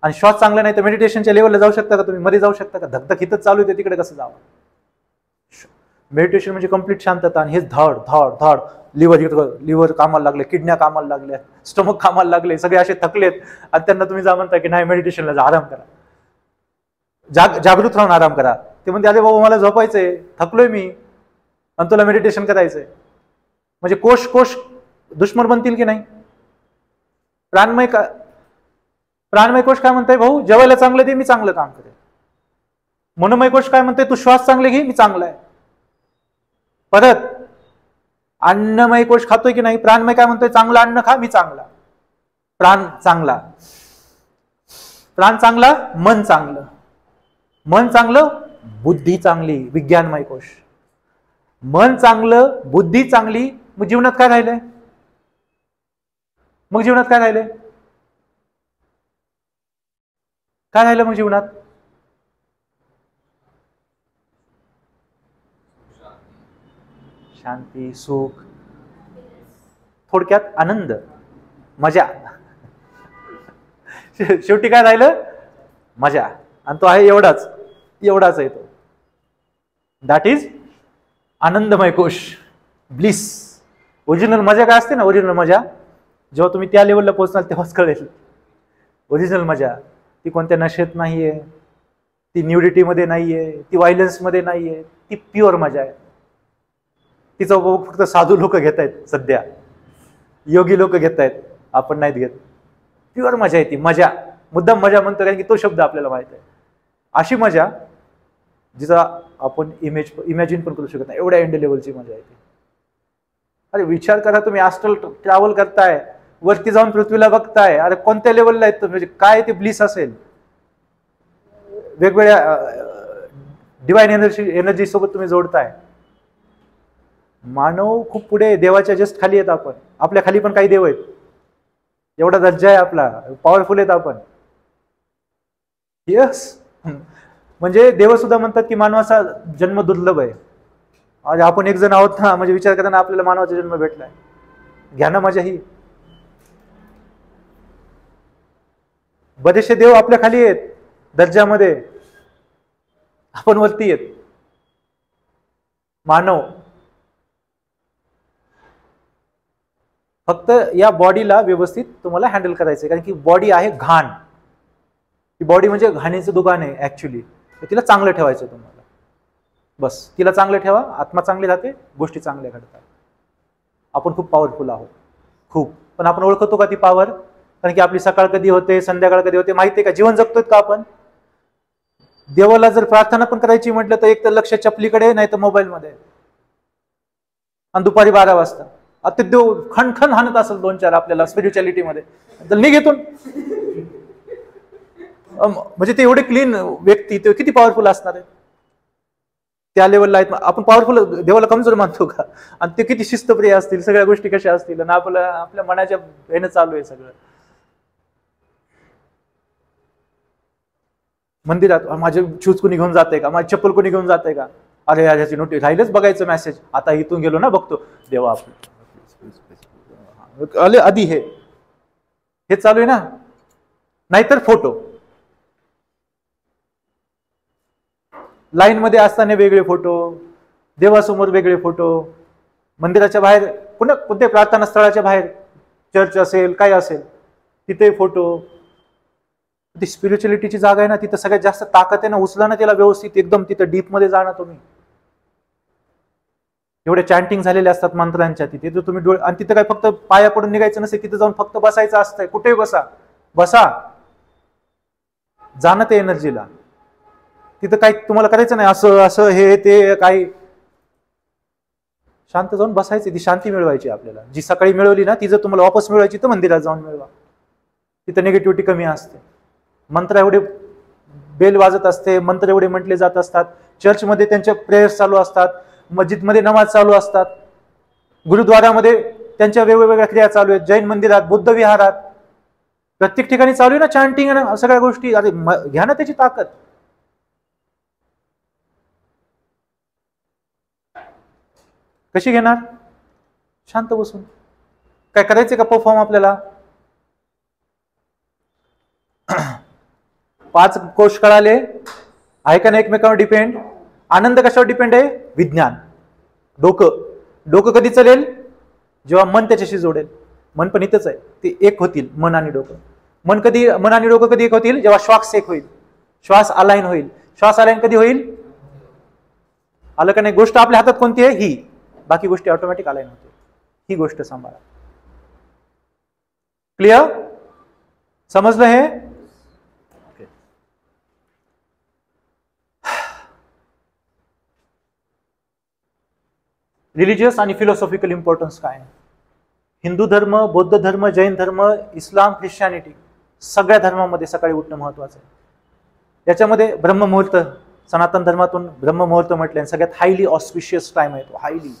आणि श्वास चांगला नाही तर मेडिटेशनच्या लेवलला जाऊ शकता का तुम्ही? मध्ये जाऊ शकता का? धगधग इथंच चालू आहे, तिकडे कसं जावं? मेडिटेशन म्हणजे कम्प्लीट शांतता. आणि हेच धाड धाड धाड. लिव्हर कामाला लागले, किडन्या कामाला लागल्या, स्टमक कामाला लागले, सगळे असे थकलेत, आणि त्यांना तुम्ही जा म्हणता की नाही मेडिटेशनला जा, आराम करा, जागृत राहून आराम करा. ते म्हणते अरे बाबा मला झोपायचंय, थकलोय मी, आणि तुला मेडिटेशन करायचंय. म्हणजे कोश दुश्मन बनतील की नाही? प्राणमय कोश काय म्हणताय? भाऊ जेवायला चांगलं दे, मी चांगलं काम करेन. मनोमय कोश काय म्हणते? तू श्वास चांगले घे, मी चांगला आहे. परत अन्नमय कोश खातोय की नाही? प्राणमय काय म्हणतोय? चांगलं अन्न खा, मी चांगला. प्राण चांगला, मन चांगलं, मन चांगलं, बुद्धी चांगली. विज्ञानमय कोश. मन चांगलं, बुद्धी चांगली. मग जीवनात काय राहिलंय? काय राहिलं मग जीवनात? शांती, सुख, थोडक्यात आनंद, मजा. शेवटी काय राहिलं? मजा. आणि तो आहे एवढाच आहे तो. दॅट इज आनंदमय कोश, ब्लिस. ओरिजिनल मजा काय असते ना? ओरिजिनल मजा जेव्हा तुम्ही त्या लेवलला पोहोचणार तेव्हाच कळेल. ओरिजिनल मजा ती कोणत्या नशेत नाहीये, ती न्यूडिटीमध्ये नाहीये, ती व्हायलन्समध्ये नाहीये, ती प्युअर मजा आहे. तिचा उपभोग फक्त साधू लोक घेत आहेत, सध्या योगी लोक घेत आहेत, आपण नाहीत घेत. प्युअर मजा आहे ती, मजा. मुद्दाम मजा म्हणतो कारण की तो शब्द आपल्याला माहित आहे. अशी मजा जिचा आपण इमॅजिन पण करू शकत नाही, एवढ्या एंड लेवलची मजा आहे ती. अरे विचार करा, तुम्ही ॲस्ट्रल ट्रॅव्हल करताय, वरती जाऊन पृथ्वीला बघताय, अरे कोणत्या लेवलला आहेत म्हणजे काय ते ब्लिस असेल. वेगवेगळ्या डिवाइन एनर्जी सोबत तुम्ही जोडताय. मानव खूप पुढे, देवाच्या जस्ट खाली आहेत आपण. आपल्या खाली पण काही देव आहेत, एवढा दर्जा आहे आपला, पॉवरफुल आहेत आपण. यस, म्हणजे देव सुद्धा म्हणतात की मानवाचा जन्म दुर्लभ आहे. आज आपण एक जण आहोत ना, म्हणजे विचार करताना आपल्याला मानवाचा जन्म भेटलाय. घ्या ना मजा ही. बरेचसे देव आपल्या खाली आहेत दर्जामध्ये, आपण वरती आहेत. मानव फक्त या बॉडीला व्यवस्थित तुम्हाला हँडल करायचंय, कारण की बॉडी आहे घाण. ही बॉडी म्हणजे घाणीचं दुकान आहे ऍक्च्युली. तिला चांगलं ठेवायचं तुम्हाला, बस तिला चांगलं ठेवा, आत्मा चांगली राहते, गोष्टी चांगल्या घडतात. आपण खूप पॉवरफुल आहोत, खूप. पण आपण ओळखतो का ती पॉवर? कारण की आपली सकाळ कधी होते, संध्याकाळ कधी होते माहिती आहे का? जीवन जगतोय का आपण? देवाला जर प्रार्थना पण करायची म्हटलं तर एक तर लक्ष चपलीकडे, नाही तर मोबाईलमध्ये. आणि दुपारी 12 वाजता आता देव खणखण हाणत असेल 2-4 आपल्याला स्पिरिच्युअलिटीमध्ये, तर निघेतून. म्हणजे ते एवढे क्लीन व्यक्ती, ते किती पॉवरफुल असणार आहे त्या लेवलला आहेत. आपण पॉवरफुल देवाला कमजोर मानतो का? आणि ते किती शिस्तप्रिय असतील, सगळ्या गोष्टी कशा असतील, आणि आपल्या मनाच्या हेनं चालू आहे सगळं. मंदिरात माझे शूज कोणी घेऊन जाते का, माझी चप्पल कोणी घेऊन जाते का, अरे यार ह्याची नोटीस राहिलंच बघायचं मेसेज, आता इथून गेलो ना बघतो, देवा आपलं आधी हे चालू आहे ना. नाहीतर फोटो, लाईन मध्ये असताना वेगळे फोटो, देवासमोर वेगळे फोटो, मंदिराच्या बाहेर, पुन्हा कोणत्या प्रार्थना स्थळाच्या बाहेर, चर्च असेल काय असेल तिथे फोटो. ती स्पिरिच्युअलिटीची जागा आहे ना, तिथं सगळ्यात जास्त ताकद आहे ना. उचला ना त्याला व्यवस्थित, एकदम तिथं डीप मध्ये जा ना तुम्ही. एवढे चॅन्टिंग झालेले असतात मंत्रांच्या तिथे, तर तुम्ही डोळे, आणि तिथं काय फक्त पाया पडून निघायचं नसते, तिथं जाऊन फक्त बसायचं असतंय. कुठेही बसा जाणं ते एनर्जीला. तिथं काही तुम्हाला करायचं नाही असं हे ते काही. शांत जाऊन बसायचं, ती शांती मिळवायची आपल्याला. जी सकाळी मिळवली ना ती जर तुम्हाला वापस मिळवायची तर मंदिरात जाऊन मिळवा. तिथं निगेटिव्हिटी कमी असते. मंत्र एवढे बेल वाजत असते, मंत्र एवढे म्हटले जात असतात, चर्चमध्ये त्यांच्या प्रेयर्स चालू असतात, मस्जिदमध्ये नमाज चालू असतात, गुरुद्वारामध्ये त्यांच्या वेगवेगळ्या क्रिया चालू आहेत, जैन मंदिरात, बुद्ध विहारात, प्रत्येक ठिकाणी चालू आहे ना चॅन्टिंग ना सगळ्या गोष्टी. अरे घ्या ना त्याची ताकद. कशी घेणार? शांत बसून. काय करायचं का परफॉर्म आपल्याला? 5 कोश कळाले आहे का नाही एकमेकांवर डिपेंड. आनंद कशावर डिपेंड आहे? विज्ञान. डोकं कधी चालेल? जेव्हा मन त्याच्याशी जोडेल. मन पण इथंच आहे, ते एक होतील मन आणि डोकं. मन आणि डोकं कधी एक होतील? जेव्हा श्वास एक होईल, श्वास अलाइन होईल. श्वास अलाइन कधी होईल? आलं का नाही? गोष्ट आपल्या हातात कोणती आहे? ही. बाकी गोष्टी ऑटोमॅटिक अलाइन होते. ही गोष्ट सांभाळा. क्लिअर? समजलं हे? रिलिजियस आणि फिलॉसॉफिकल इम्पॉर्टन्स काय आहे? हिंदू धर्म, बौद्ध धर्म, जैन धर्म, इस्लाम, ख्रिश्चॅनिटी, सगळ्या धर्मामध्ये सकाळी उठणं महत्वाचं आहे. याच्यामध्ये ब्रह्ममुहूर्त, सनातन धर्मातून ब्रह्ममुहूर्त म्हटले, सगळ्यात हायली ऑस्पिशियस टाइम आहे तो, हायली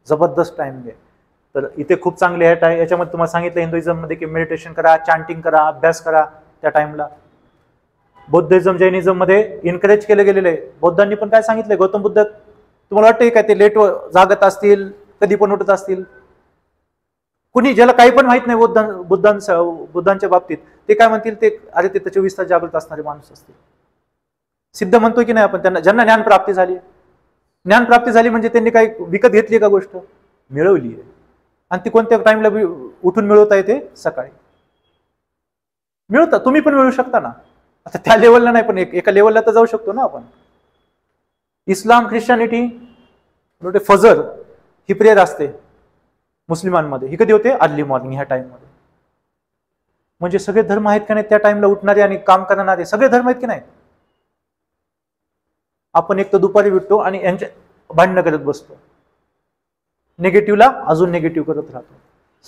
जबरदस्त टाइम आहे. तर इथे खूप चांगले आहे. याच्यामध्ये तुम्हाला सांगितलं हिंदुइझम मध्ये की मेडिटेशन करा, चॅन्टिंग करा, अभ्यास करा त्या टाइमला. बौद्धिझम, जैनिझम मध्ये एनकरेज केलं गेलेलं आहे. बौद्धांनी पण काय सांगितलंय? गौतम बुद्ध, तुम्हाला वाटतंय काय ते लेट जागत असतील, कधी पण उठत असतील? कुणी ज्याला काही पण माहित नाही बुद्धांच्या बाबतीत, ते काय म्हणतील? ते अरे ते 24 तास जागृत असणारे माणूस असतील. सिद्ध म्हणतोय की नाही आपण त्यांना, ज्यांना ज्ञान प्राप्ती झाली. ज्ञान प्राप्ती झाली म्हणजे त्यांनी काही विकत घेतली का गोष्ट? मिळवली आहे. आणि ती कोणत्या टाइमला उठून मिळवता येते? सकाळी मिळवता. तुम्ही पण मिळवू शकता ना. आता त्या लेवलला नाही, पण एका लेवलला तर जाऊ शकतो ना आपण. इस्लाम, ख्रिश्चनिटी, फजर ही प्रेयर असते मुस्लिमांमध्ये. ही कधी होते? अर्ली मॉर्निंग, ह्या टाइममध्ये. म्हणजे सगळे धर्म आहेत का नाही त्या टाइमला उठणारे आणि काम करणारे? सगळे धर्म आहेत की नाही? आपण एक तर दुपारी उठतो आणि यांच्या भांडणं करत बसतो, निगेटिव्हला अजून निगेटिव्ह करत राहतो.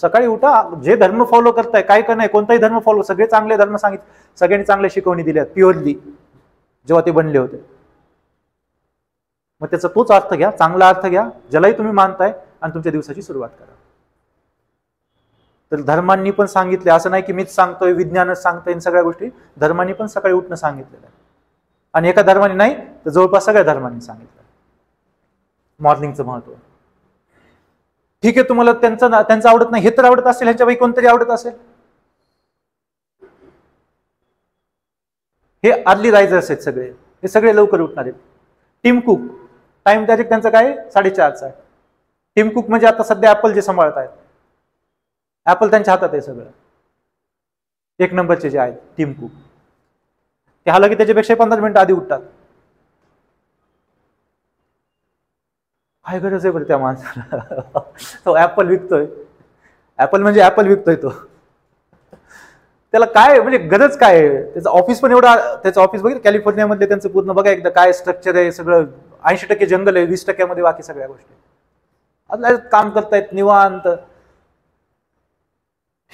सकाळी उठा, जे धर्म फॉलो करताय, काय का नाही, कोणताही धर्म फॉलो, सगळे चांगले धर्म सांगितले, सगळ्यांनी चांगल्या शिकवणी दिल्यात प्युअरली जेव्हा ते बनले होते. मग त्याचा तोच अर्थ घ्या, चांगला अर्थ घ्या, ज्यालाही तुम्ही मानताय, आणि तुमच्या दिवसाची सुरुवात करा. तर धर्मांनी पण सांगितले, असं नाही की मीच सांगतोय, विज्ञानच सांगतोय, सगळ्या गोष्टी धर्मांनी पण सकाळी उठणं सांगितलेलं आहे. आणि एका धर्माने नाही तर जवळपास सगळ्या धर्मांनी सांगितलं मॉर्निंगचं महत्व. ठीक आहे, तुम्हाला त्यांचं आवडत नाही, हे तर आवडत असेल, ह्याच्यापैकी कोणतरी आवडत असेल. हे अर्ली रायझर्स आहेत सगळे, हे सगळे लवकर उठणार आहेत. टिम कुक, टाइम डायरेक्ट त्यांचं काय 4:30चा आहे. टिम कुक म्हणजे आता सध्या ऍपल जे सांभाळत आहेत, ऍपल त्यांच्या हातात आहे सगळं, एक नंबरचे जे आहेत टिम कुक. ते हालाकी त्याच्यापेक्षा 15 मिनिटं आधी उठतात. काय गरज आहे बरं त्या माणसाला? तो ऍपल विकतोय, ऍपल म्हणजे ऍपल विकतोय तो, त्याला काय म्हणजे गरज काय आहे? त्याचं ऑफिस पण एवढं, त्याचं ऑफिस बघितलं कॅलिफोर्नियामध्ये, त्यांचं पूर्ण बघा एकदा काय स्ट्रक्चर आहे. सगळं 80% जंगल आहे, 20%मध्ये बाकी सगळ्या गोष्टी. आता काम करतायत निवांत.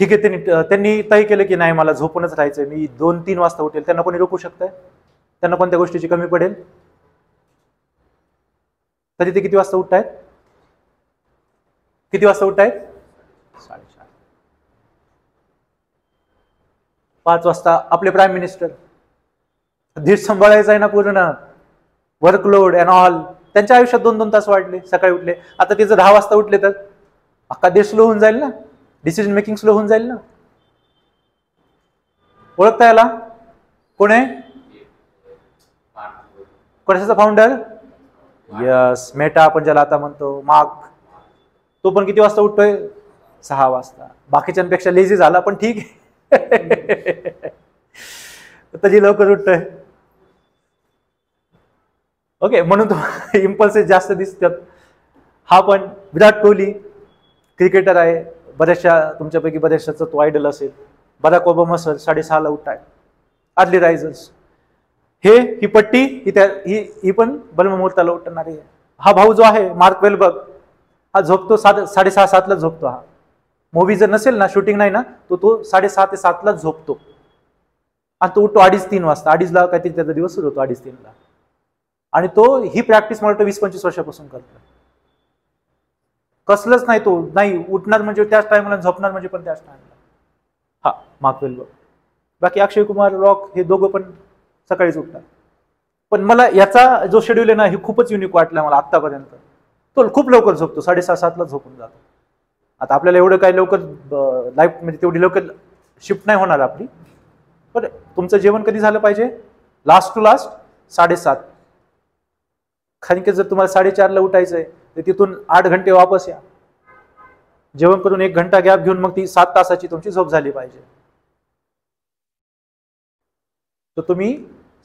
ठीक आहे, त्यांनी तय केलं की नाही मला झोपूनच राहायचंय, मी 2-3 वाजता उठेल. त्यांना कोणी रोखू शकतंय? त्यांना कोणत्या गोष्टीची कमी पडेल? तरी ते किती वाजता उठतायत? किती वाजता उठतायत? 4:30. 5 वाजता आपले प्राईम मिनिस्टर, देश सांभाळायचा आहे ना पूर्ण, वर्कलोड अँड ऑल, त्यांच्या आयुष्यात 2-2 तास वाढले, सकाळी उठले. आता ते जर 10 वाजता उठले तर अख्खा देश स्लो होऊन जाईल ना, डिसिजन मेकिंग स्लो होऊन जाईल ना. ओळखता याला? कोण आहे? कशाचा फाउंडर? यस, मेटा आपण ज्याला आता म्हणतो, मार्क. तो पण किती वाजता उठतोय? 6 वाजता. बाकीच्यांपेक्षा लेझी झाला, पण ठीक आहे. तरी लवकर उठतोय. ओके, म्हणून तो इम्पल्सेस जास्त दिसतात. हा पण विराट कोहली क्रिकेटर आहे, बऱ्याचशा तुमच्यापैकी बऱ्याचशाचा तो आयडल असेल. बराक ओबामा सर 6:30ला उठताय, अर्ली रायझर्स. ही पट्टी ही पण ब्रह्ममुहूर्ताला उठणारी आहे. हा भाऊ जो आहे मार्क वेलबर्ग, हा झोपतो 6:30-7ला झोपतो. हा मूवी जर नसेल ना, शूटिंग नाही ना, तो 6:30 ते 7ला झोपतो आणि तो उठतो 2:30-3 वाजता. 2:30ला काहीतरी त्याचा दिवस सुरू होतो, 2:30-3ला. आणि तो ही प्रॅक्टिस मला वाटतं 20-25 वर्षापासून करतो. कसलंच नाही, तो नाही उठणार म्हणजे त्याच टाइमला, झोपणार म्हणजे पण त्याच टाइमला. हा मार्क वेलबर्ग. बाकी अक्षय कुमार, रॉक, हे दोघं पण सकाळीच उठतात. पण मला याचा जो शेड्यूल आहे ना, हे खूपच युनिक वाटला मला आतापर्यंत. तो खूप लवकर झोपतो, 6:30-7ला झोपून जातो. आता आपल्याला एवढं काही लवकर लाईफ म्हणजे तेवढी लवकर शिफ्ट नाही होणार आपली. पण तुमचं जेवण कधी झालं पाहिजे? Last to last 7:30. कारण की जर तुम्हाला 4:30ला उठायचंय तर तिथून 8 घंटे वापस या, जेवण करून 1 घंटा गॅप घेऊन मग ती 7 तासाची तुमची झोप झाली पाहिजे. तर तुम्ही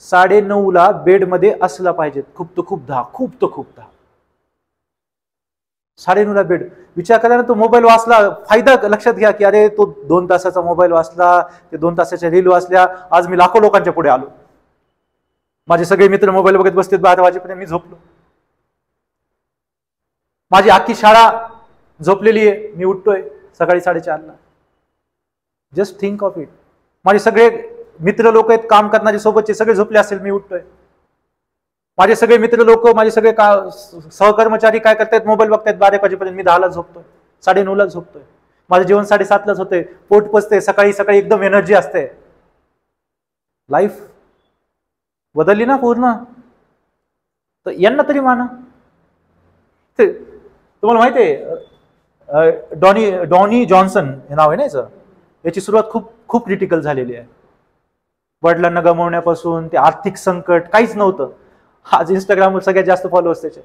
9:30ला बेडमध्ये असला पाहिजे. खूप तर खूप 10, खूप तर खूप 10. 9:30ला बेड. विचार करा ना, तो मोबाईल वाचला, फायदा लक्षात घ्या की अरे तो 2 तासाचा मोबाईल वाचला, ते 2 तासाच्या रील वाचल्या, आज मी लाखो लोकांच्या पुढे आलो. माझे सगळे मित्र मोबाईल बघत बसतात 12 वाजेपर्यंत, मी झोपलो. माझी अख्खी शाळा झोपलेली आहे, मी उठतोय सकाळी 4:30ला. Just think of it. माझे सगळे मित्र लोक आहेत काम करणारे सोबतचे, सगळे झोपले असेल, मी उठतोय. माझे सगळे मित्र लोक, माझे सगळे सहकर्मचारी काय करतायत? मोबाईल बघतायत 12 वाजेपर्यंत, मी 10ला झोपतोय, 9:30ला झोपतोय. माझं जेवण 7:30लाच होतंय, पोट पचतंय, सकाळी सकाळी एकदम एनर्जी असते. लाईफ बदलली ना पूर्ण. तर यांना तरी माना. तुम्हाला माहिती आहे डॉनी जॉन्सन हे नाव आहे ना याचं, याची सुरुवात खूप खूप क्रिटिकल झालेली आहे. वडिलांना गमावण्यापासून ते आर्थिक संकट, काहीच नव्हतं. आज इंस्टाग्रामवर सगळ्यात जास्त फॉलोअर्स त्याचे.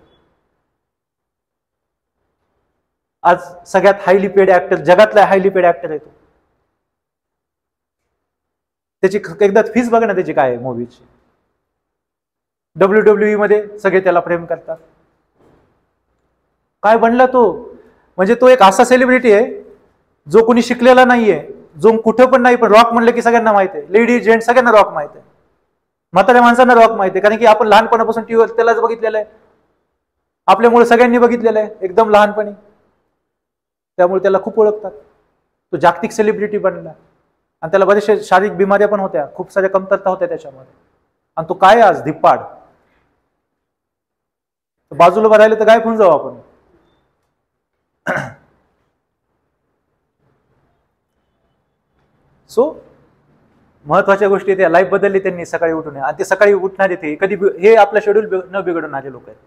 आज सगळ्यात हायली पेड ऍक्टर, जगातला हायली पेड ऍक्टर आहे तो. त्याची एकदा फीस बघा ना त्याची काय आहे मूवीची. WWE मध्ये सगळे त्याला प्रेम करतात. काय बनला तो, म्हणजे तो एक असा सेलिब्रिटी आहे जो कोणी शिकलेला नाहीये, जो कुठं पण नाही, पण रॉक म्हणलं की सगळ्यांना माहिती आहे. लेडी जेंट सगळ्यांना रॉक माहिती आहे, म्हाताऱ्या माणसांना रॉक माहिती आहे, कारण की आपण लहानपणापासून टीव्हीवर त्यालाच बघितलेलं आहे. आपल्यामुळे सगळ्यांनी बघितलेलं आहे एकदम लहानपणी, त्यामुळे त्याला खूप ओळखतात. तो जागतिक सेलिब्रिटी बनला आणि त्याला बरेचशा शारीरिक बिमाऱ्या पण होत्या, खूप साऱ्या कमतरता होत्या त्याच्यामध्ये. आणि तो काय आज धिप्पाड, बाजूला उभं राहिलं तर गायब होऊन जाऊ आपण. सो महत्वाच्या गोष्टी त्या लाईफ बदलली त्यांनी सकाळी उठून. आणि ते सकाळी उठणारे ते कधी हे आपलं शेड्यूल न बिघडवणारे लोक आहेत.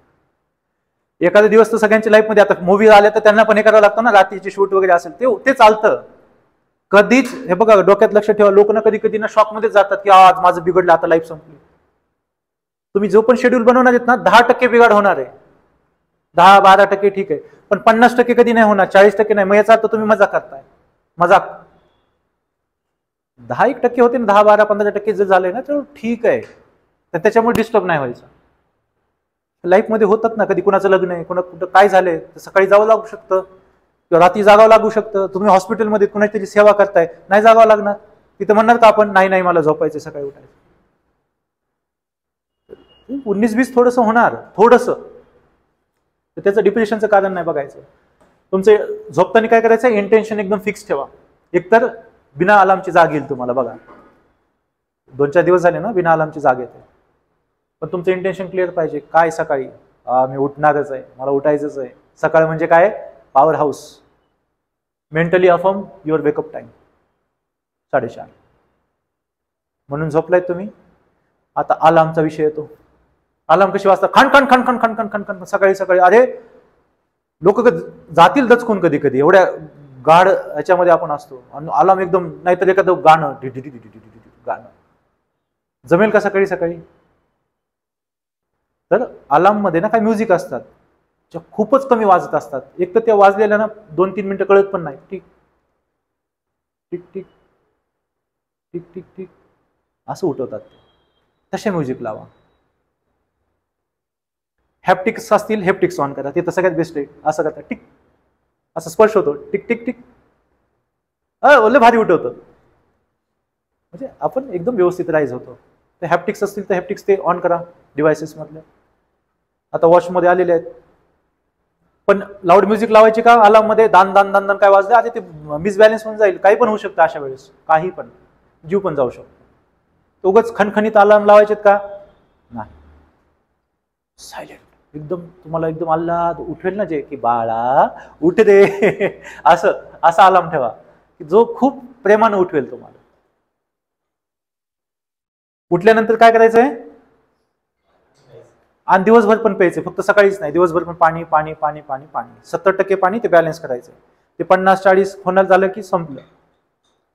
एखादा दिवस तर सगळ्यांच्या लाईफ मध्ये, आता मूवी आल्या तर त्यांना पण हे करावं लागतं ना, रात्रीची शूट वगैरे असेल ते चालतं. कधीच हे बघा डोक्यात लक्ष ठेवा, लोक ना कधी कधी ना शॉक मध्ये जातात की आज माझं बिघडलं, आता लाईफ संपली. तुम्ही जो पण शेड्यूल बनवणार आहेत ना 10% बिघाड होणार आहे. 10-12% ठीक आहे, पण 50% कधी नाही होणार, 40% नाही. मग याचा अर्थ तुम्ही मजाक करताय. मजाक 10-1% होते ना, 10-12-15% जर झाले ना तर ठीक आहे, तर त्याच्यामुळे डिस्टर्ब नाही व्हायचं. लाईफ मध्ये होतात ना, कधी कुणाचं लग्न आहे, कुठं काय झालंय, तर सकाळी जावं लागू शकतं किंवा रात्री जागावं लागू शकतं. तुम्ही हॉस्पिटलमध्ये कुणाची तरी सेवा करताय, नाही जागावं लागणार, तिथं म्हणणार का आपण नाही मला झोपायचं, सकाळी उठायचं. 19-20 थोडंसं होणार, थोडंसं, तर त्याचं डिप्रेशनचं कारण नाही बघायचं. तुमचे झोपताना काय करायचं, इंटेन्शन एकदम फिक्स ठेवा. एकतर बिना अलार्मची जाग येईल तुम्हाला. बघा 2-4 दिवस झाले ना बिना अलार्मची जाग येते, पण तुमचं इंटेन्शन क्लिअर पाहिजे. काय सकाळी मी उठणारच आहे, मला उठायचंच आहे. सकाळ म्हणजे काय, power house. Mentally affirm your wake up time 4:30. म्हणून झोपलाय तुम्ही. आता अलार्मचा विषय येतो. अलार्म कशी वाजता, खण खण खण खण खण खण खण खण सकाळी सकाळी. अरे लोक जातील दचकून कधी कधी, एवढ्या गाढ याच्यामध्ये आपण असतो. आणि अलार्म एकदम, नाहीतर एखादं गाणं गाणं जमेल का सकाळी सकाळी. तर अलार्म मध्ये ना काय म्युझिक असतात, खूपच कमी वाजत असतात. एक तर त्या वाजलेल्या ना 2-3 मिनिटं कळत पण नाही. Tick tick tick tick tick tick असं उठवतात. तसे म्युझिक लावा. हॅप्टिक्स असतील, हॅप्टिक्स ऑन करा, ते तर सगळ्यात बेस्ट आहे. असं करता टिक, असं स्पर्श होतो, टिक टिक टिक, ओले भारी उठवतं. म्हणजे आपण एकदम व्यवस्थित राईज होतो. ते हॅप्टिक्स असतील तर हॅप्टिक्स ते ऑन करा डिव्हायसेस मधले. आता वॉचमध्ये आलेले आहेत. पण लाऊड म्युझिक लावायचे का अलार्म मध्ये, दान दान दान दान काय वाजले, आधी ते मिसबॅलन्स होऊन जाईल. काही पण होऊ शकतं अशा वेळेस, काही पण, जीव पण जाऊ शकतो. उगाच खणखणीत अलार्म लावायचेत का, नाही. सायलेंट एकदम, तुम्हाला एकदम आल्हाद उठवेल ना जे, की बाळा उठ दे असं असा अलार्म ठेवा की जो खूप प्रेमानं उठवेल तुम्हाला. उठल्यानंतर काय करायचंय, आणि दिवसभर पण प्यायचे, फक्त सकाळीच नाही, दिवसभर पण पाणी पाणी पाणी पाणी पाणी. 70% पाणी ते बॅलन्स करायचं. ते 50-40 होणार झालं की संपलं.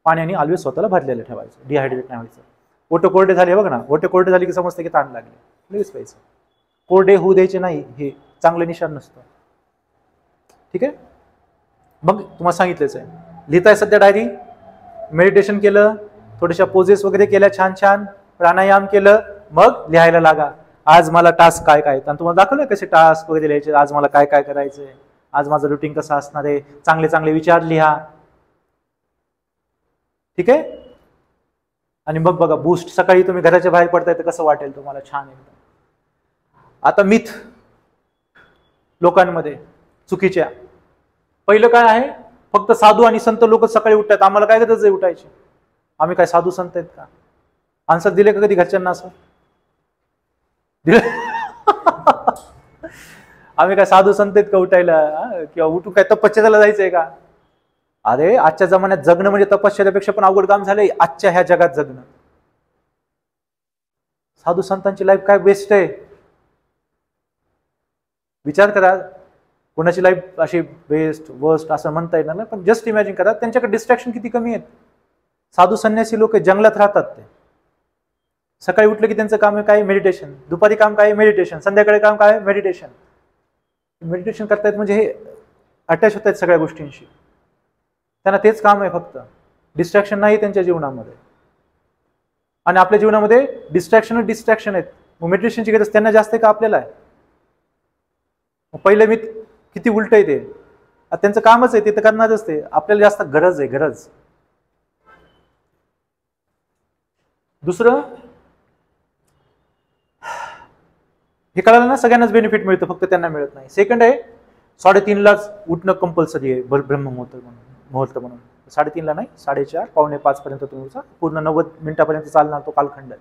पाण्याने ऑलवेज स्वतःला भरलेलं ठेवायचं, डिहायड्रेट नाही व्हायचं. ओटे कोरडे झाले बघ ना, ओटे कोरडे झाले की समजतं की ताण लागले, लगेच प्यायचं. कोरडे होऊ द्यायचे नाही, हे चांगलं निशाण नसतं. ठीक आहे. मग तुम्हाला सांगितलंच आहे, लिहिताय सध्या डायरी, मेडिटेशन केलं, थोड्याशा पोजेस वगैरे केल्या छान छान, प्राणायाम केलं, मग लिहायला लागा. आज मला टास्क काय काय, आणि तुम्हाला दाखवलं कसे टास्क वगैरे लिहायचे, आज मला काय काय करायचंय, आज माझं रुटीन कसं असणार आहे, चांगले चांगले विचार लिहा. ठीक आहे. आणि मग बघा बूस्ट, सकाळी तुम्ही घराच्या बाहेर पडताय तर कसं वाटेल तुम्हाला, छान एकदम. आता मिथ लोकांमध्ये चुकीच्या, पहिलं काय आहे, फक्त साधू आणि संत लोक सकाळी उठतात, आम्हाला काय गरज आहे उठायची, आम्ही काय साधू संत आहेत का. आन्सर दिले का कधी घरच्यांना असं दिले आम्ही काय साधू संत आहेत का उठायला, किंवा उठून काय तपश्चर्याला जायचंय का. अरे आजच्या जमान्यात जगणं म्हणजे तपश्चर्यापेक्षा पण अवघड काम झालंय आजच्या ह्या जगात जगणं. साधू संतांची लाईफ काय बेस्ट आहे, विचार करा. कोणाची लाईफ अशी बेस्ट वर्स्ट असं म्हणता येणार नाही, पण जस्ट इमॅजिन करा त्यांच्याकडे डिस्ट्रॅक्शन किती कमी आहेत. साधू संन्यासी लोक जंगलात राहतात, ते सकाळी उठलं की त्यांचं काम आहे काय, मेडिटेशन. दुपारी काम काय, मेडिटेशन. संध्याकाळी काम काय, मेडिटेशन. मेडिटेशन करतायत म्हणजे हे अटॅच होत आहेत सगळ्या गोष्टींशी, त्यांना तेच काम आहे, फक्त डिस्ट्रॅक्शन नाही त्यांच्या जीवनामध्ये. आणि आपल्या जीवनामध्ये डिस्ट्रॅक्शन आहेत. मग मेडिटेशनची गरज त्यांना जास्त आहे का आपल्याला आहे? पहिलं मी किती उलट आहे ते, त्यांचं कामच आहे ते तर करणारच ते, आपल्याला जास्त गरज आहे, गरज. दुसरं, हे कळालं ना, सगळ्यांनाच बेनिफिट मिळतं, फक्त त्यांना मिळत नाही. सेकंड आहे 3:30लाच उठणं कंपल्सरी आहे ब्रह्ममुहूर्त म्हणून. 3:30ला नाही, 4:30 4:45 पर्यंत तुम्ही उठा. पूर्ण 90 मिनिटापर्यंत चालणार तो कालखंड आहे.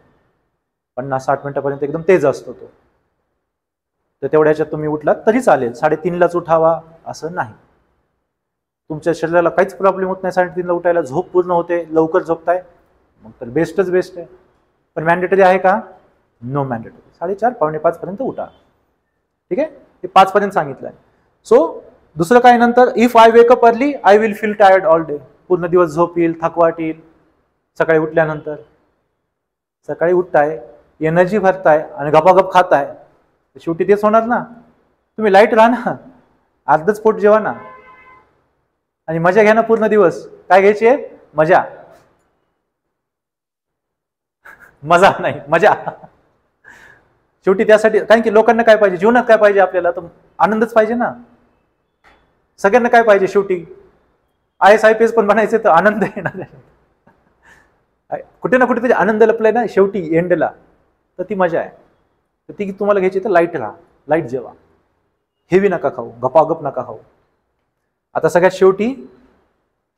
50-60 मिनिटापर्यंत एकदम तेज असतो तो. तर तेवढ्या ह्याच्यात तुम्ही उठलात तरी चालेल. 3:30लाच उठावा असं नाही. तुमच्या शरीराला काहीच प्रॉब्लेम होत नाही 3:30ला उठायला, झोप पूर्ण होते, लवकर झोपताय, मग तर बेस्टच बेस्ट आहे. पण मॅन्डेटरी आहे का? No mandatory. 4:30 4:45 पर्यंत उठा. ठीक आहे, हे 5 पर्यंत सांगितलंय. सो दुसरं काय नंतर, if I wake up early I will feel tired all day. पूर्ण दिवस झोप येईल, थकवाट येईल. सकाळी उठल्यानंतर, सकाळी उठताय, एनर्जी भरताय आणि गपागप खाताय, शेवटी तेच होणार ना. तुम्ही लाईट राहा ना, अर्धच पोट जेवा ना, आणि मजा घ्या ना पूर्ण दिवस. काय घ्यायची आहे? मजा. मजा नाही, मजा. शेवटी त्यासाठी, कारण की लोकांना काय पाहिजे जीवनात, काय पाहिजे आपल्याला? तर आनंदच पाहिजे ना. सगळ्यांना काय पाहिजे शेवटी? IAS IPS पण बनायचे तर आनंद येणार. कुठे ना कुठे तरी आनंद लपलाय ना शेवटी एंडला, तर ती मजा आहे. तर ती तुम्हाला घ्यायची तर लाईट राहा, लाईट जेवा, हेवी नका खाऊ, गपागप नका खाऊ. आता सगळ्यात शेवटी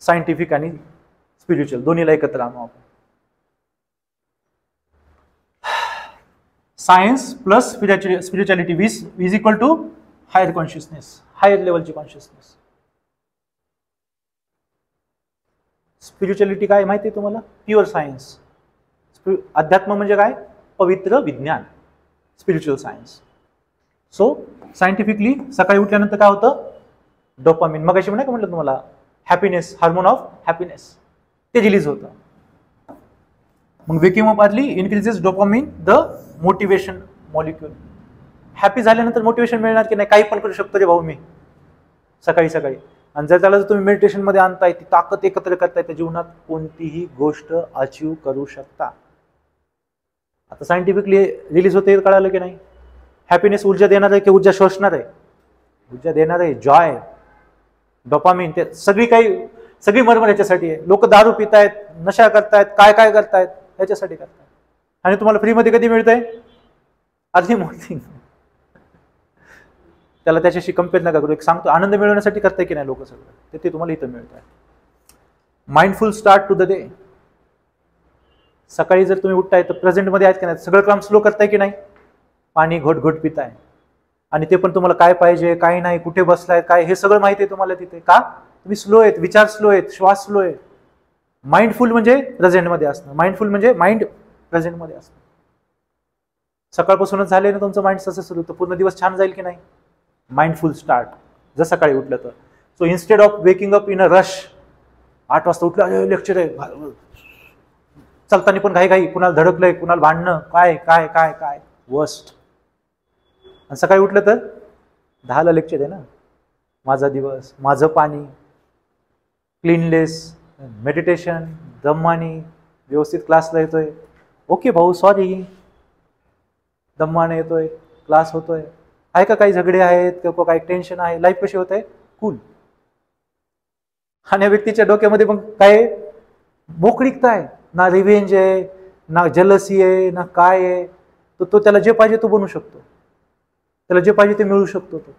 सायंटिफिक आणि स्पिरिच्युअल दोन्हीला एकत्र आणू आपण. Science plus spirituality is equal to higher consciousness, higher लेवलची कॉन्शियसनेस. स्पिरिच्युअलिटी काय माहिती आहे तुम्हाला? Pure science. अध्यात्म म्हणजे काय? पवित्र विज्ञान, स्पिरिच्युअल सायन्स. सो सायंटिफिकली सकाळी उठल्यानंतर काय होतं? डोपामिन, मगाशी म्हणे का म्हटलं तुम्हाला, हॅपीनेस, हार्मोन ऑफ हॅपीनेस, ते रिलीज होतं. मग waking up early increases dopamine, the motivation molecule. Happy झाल्यानंतर मोटिवेशन मिळणार की नाही? काही पण करू शकतो रे भाऊ मी सकाळी सकाळी. आणि जर त्याला तुम्ही मेडिटेशन मध्ये आणताय, ती ताकद एकत्र करताय, त्या जीवनात कोणतीही गोष्ट अचीव करू शकता. आता सायंटिफिकली रिलीज होते, कळालं की नाही? हॅपीनेस ऊर्जा देणार आहे की ऊर्जा शोषणार आहे? ऊर्जा देणार आहे. जॉय, डोपामिन, ते सगळी मरमर याच्यासाठी आहे. लोक दारू पितायत, नशा करतायत, काय काय करतायत, याच्यासाठी करतायत. आणि तुम्हाला फ्रीमध्ये कधी मिळतंय? Early morning. त्याला त्याच्याशी कम्पेअर नका करू. एक सांगतो, आनंद मिळवण्यासाठी करताय की नाही लोक सगळं, ते तुम्हाला इथं मिळत आहे. Mindful start to the day. सकाळी जर तुम्ही उठताय तर प्रेझेंटमध्ये आहेत की नाही? सगळं काम स्लो करताय की नाही? पाणी घोट घोट पिताय, आणि ते पण तुम्हाला काय पाहिजे, काय नाही, कुठे बसलाय, काय, हे सगळं माहिती आहे तुम्हाला तिथे. का? तुम्ही स्लो आहेत, विचार स्लो आहेत, श्वास स्लो आहे. माइंडफुल म्हणजे प्रेझेंटमध्ये असणं. माइंडफुल म्हणजे माइंड प्रेझेंटमध्ये असणं. सकाळपासूनच झाले ना तुमचं माइंड तसं सुरू, तर पूर्ण दिवस छान जाईल की नाही? माइंडफुल स्टार्ट जर सकाळी उठलं तर. So instead of waking up in a rush, 8 वाजता उठलं, लेक्चर आहे, चालताना पण घाई, कुणाला धडकलंय, कुणाला भांडणं, काय काय काय काय वर्स्ट. आणि सकाळी उठलं तर 10ला लेक्चर आहे ना, माझा दिवस, माझं पाणी, क्लीनलेस, मेडिटेशन, दम्मानी, व्यवस्थित क्लासला येतोय. ओके भाऊ, सॉरी, दम्माने येतोय, क्लास होतोय. आहे का काही झगडे आहेत किंवा काही टेन्शन आहे? लाईफ कशी होत आहे? कूल. आणि या व्यक्तीच्या डोक्यामध्ये मग काय? मोकळीकता आहे. ना रिव्हेंज आहे, ना जलसी आहे, ना काय आहे. तो त्याला जे पाहिजे तो बनवू शकतो, त्याला जे पाहिजे ते मिळू शकतो तो.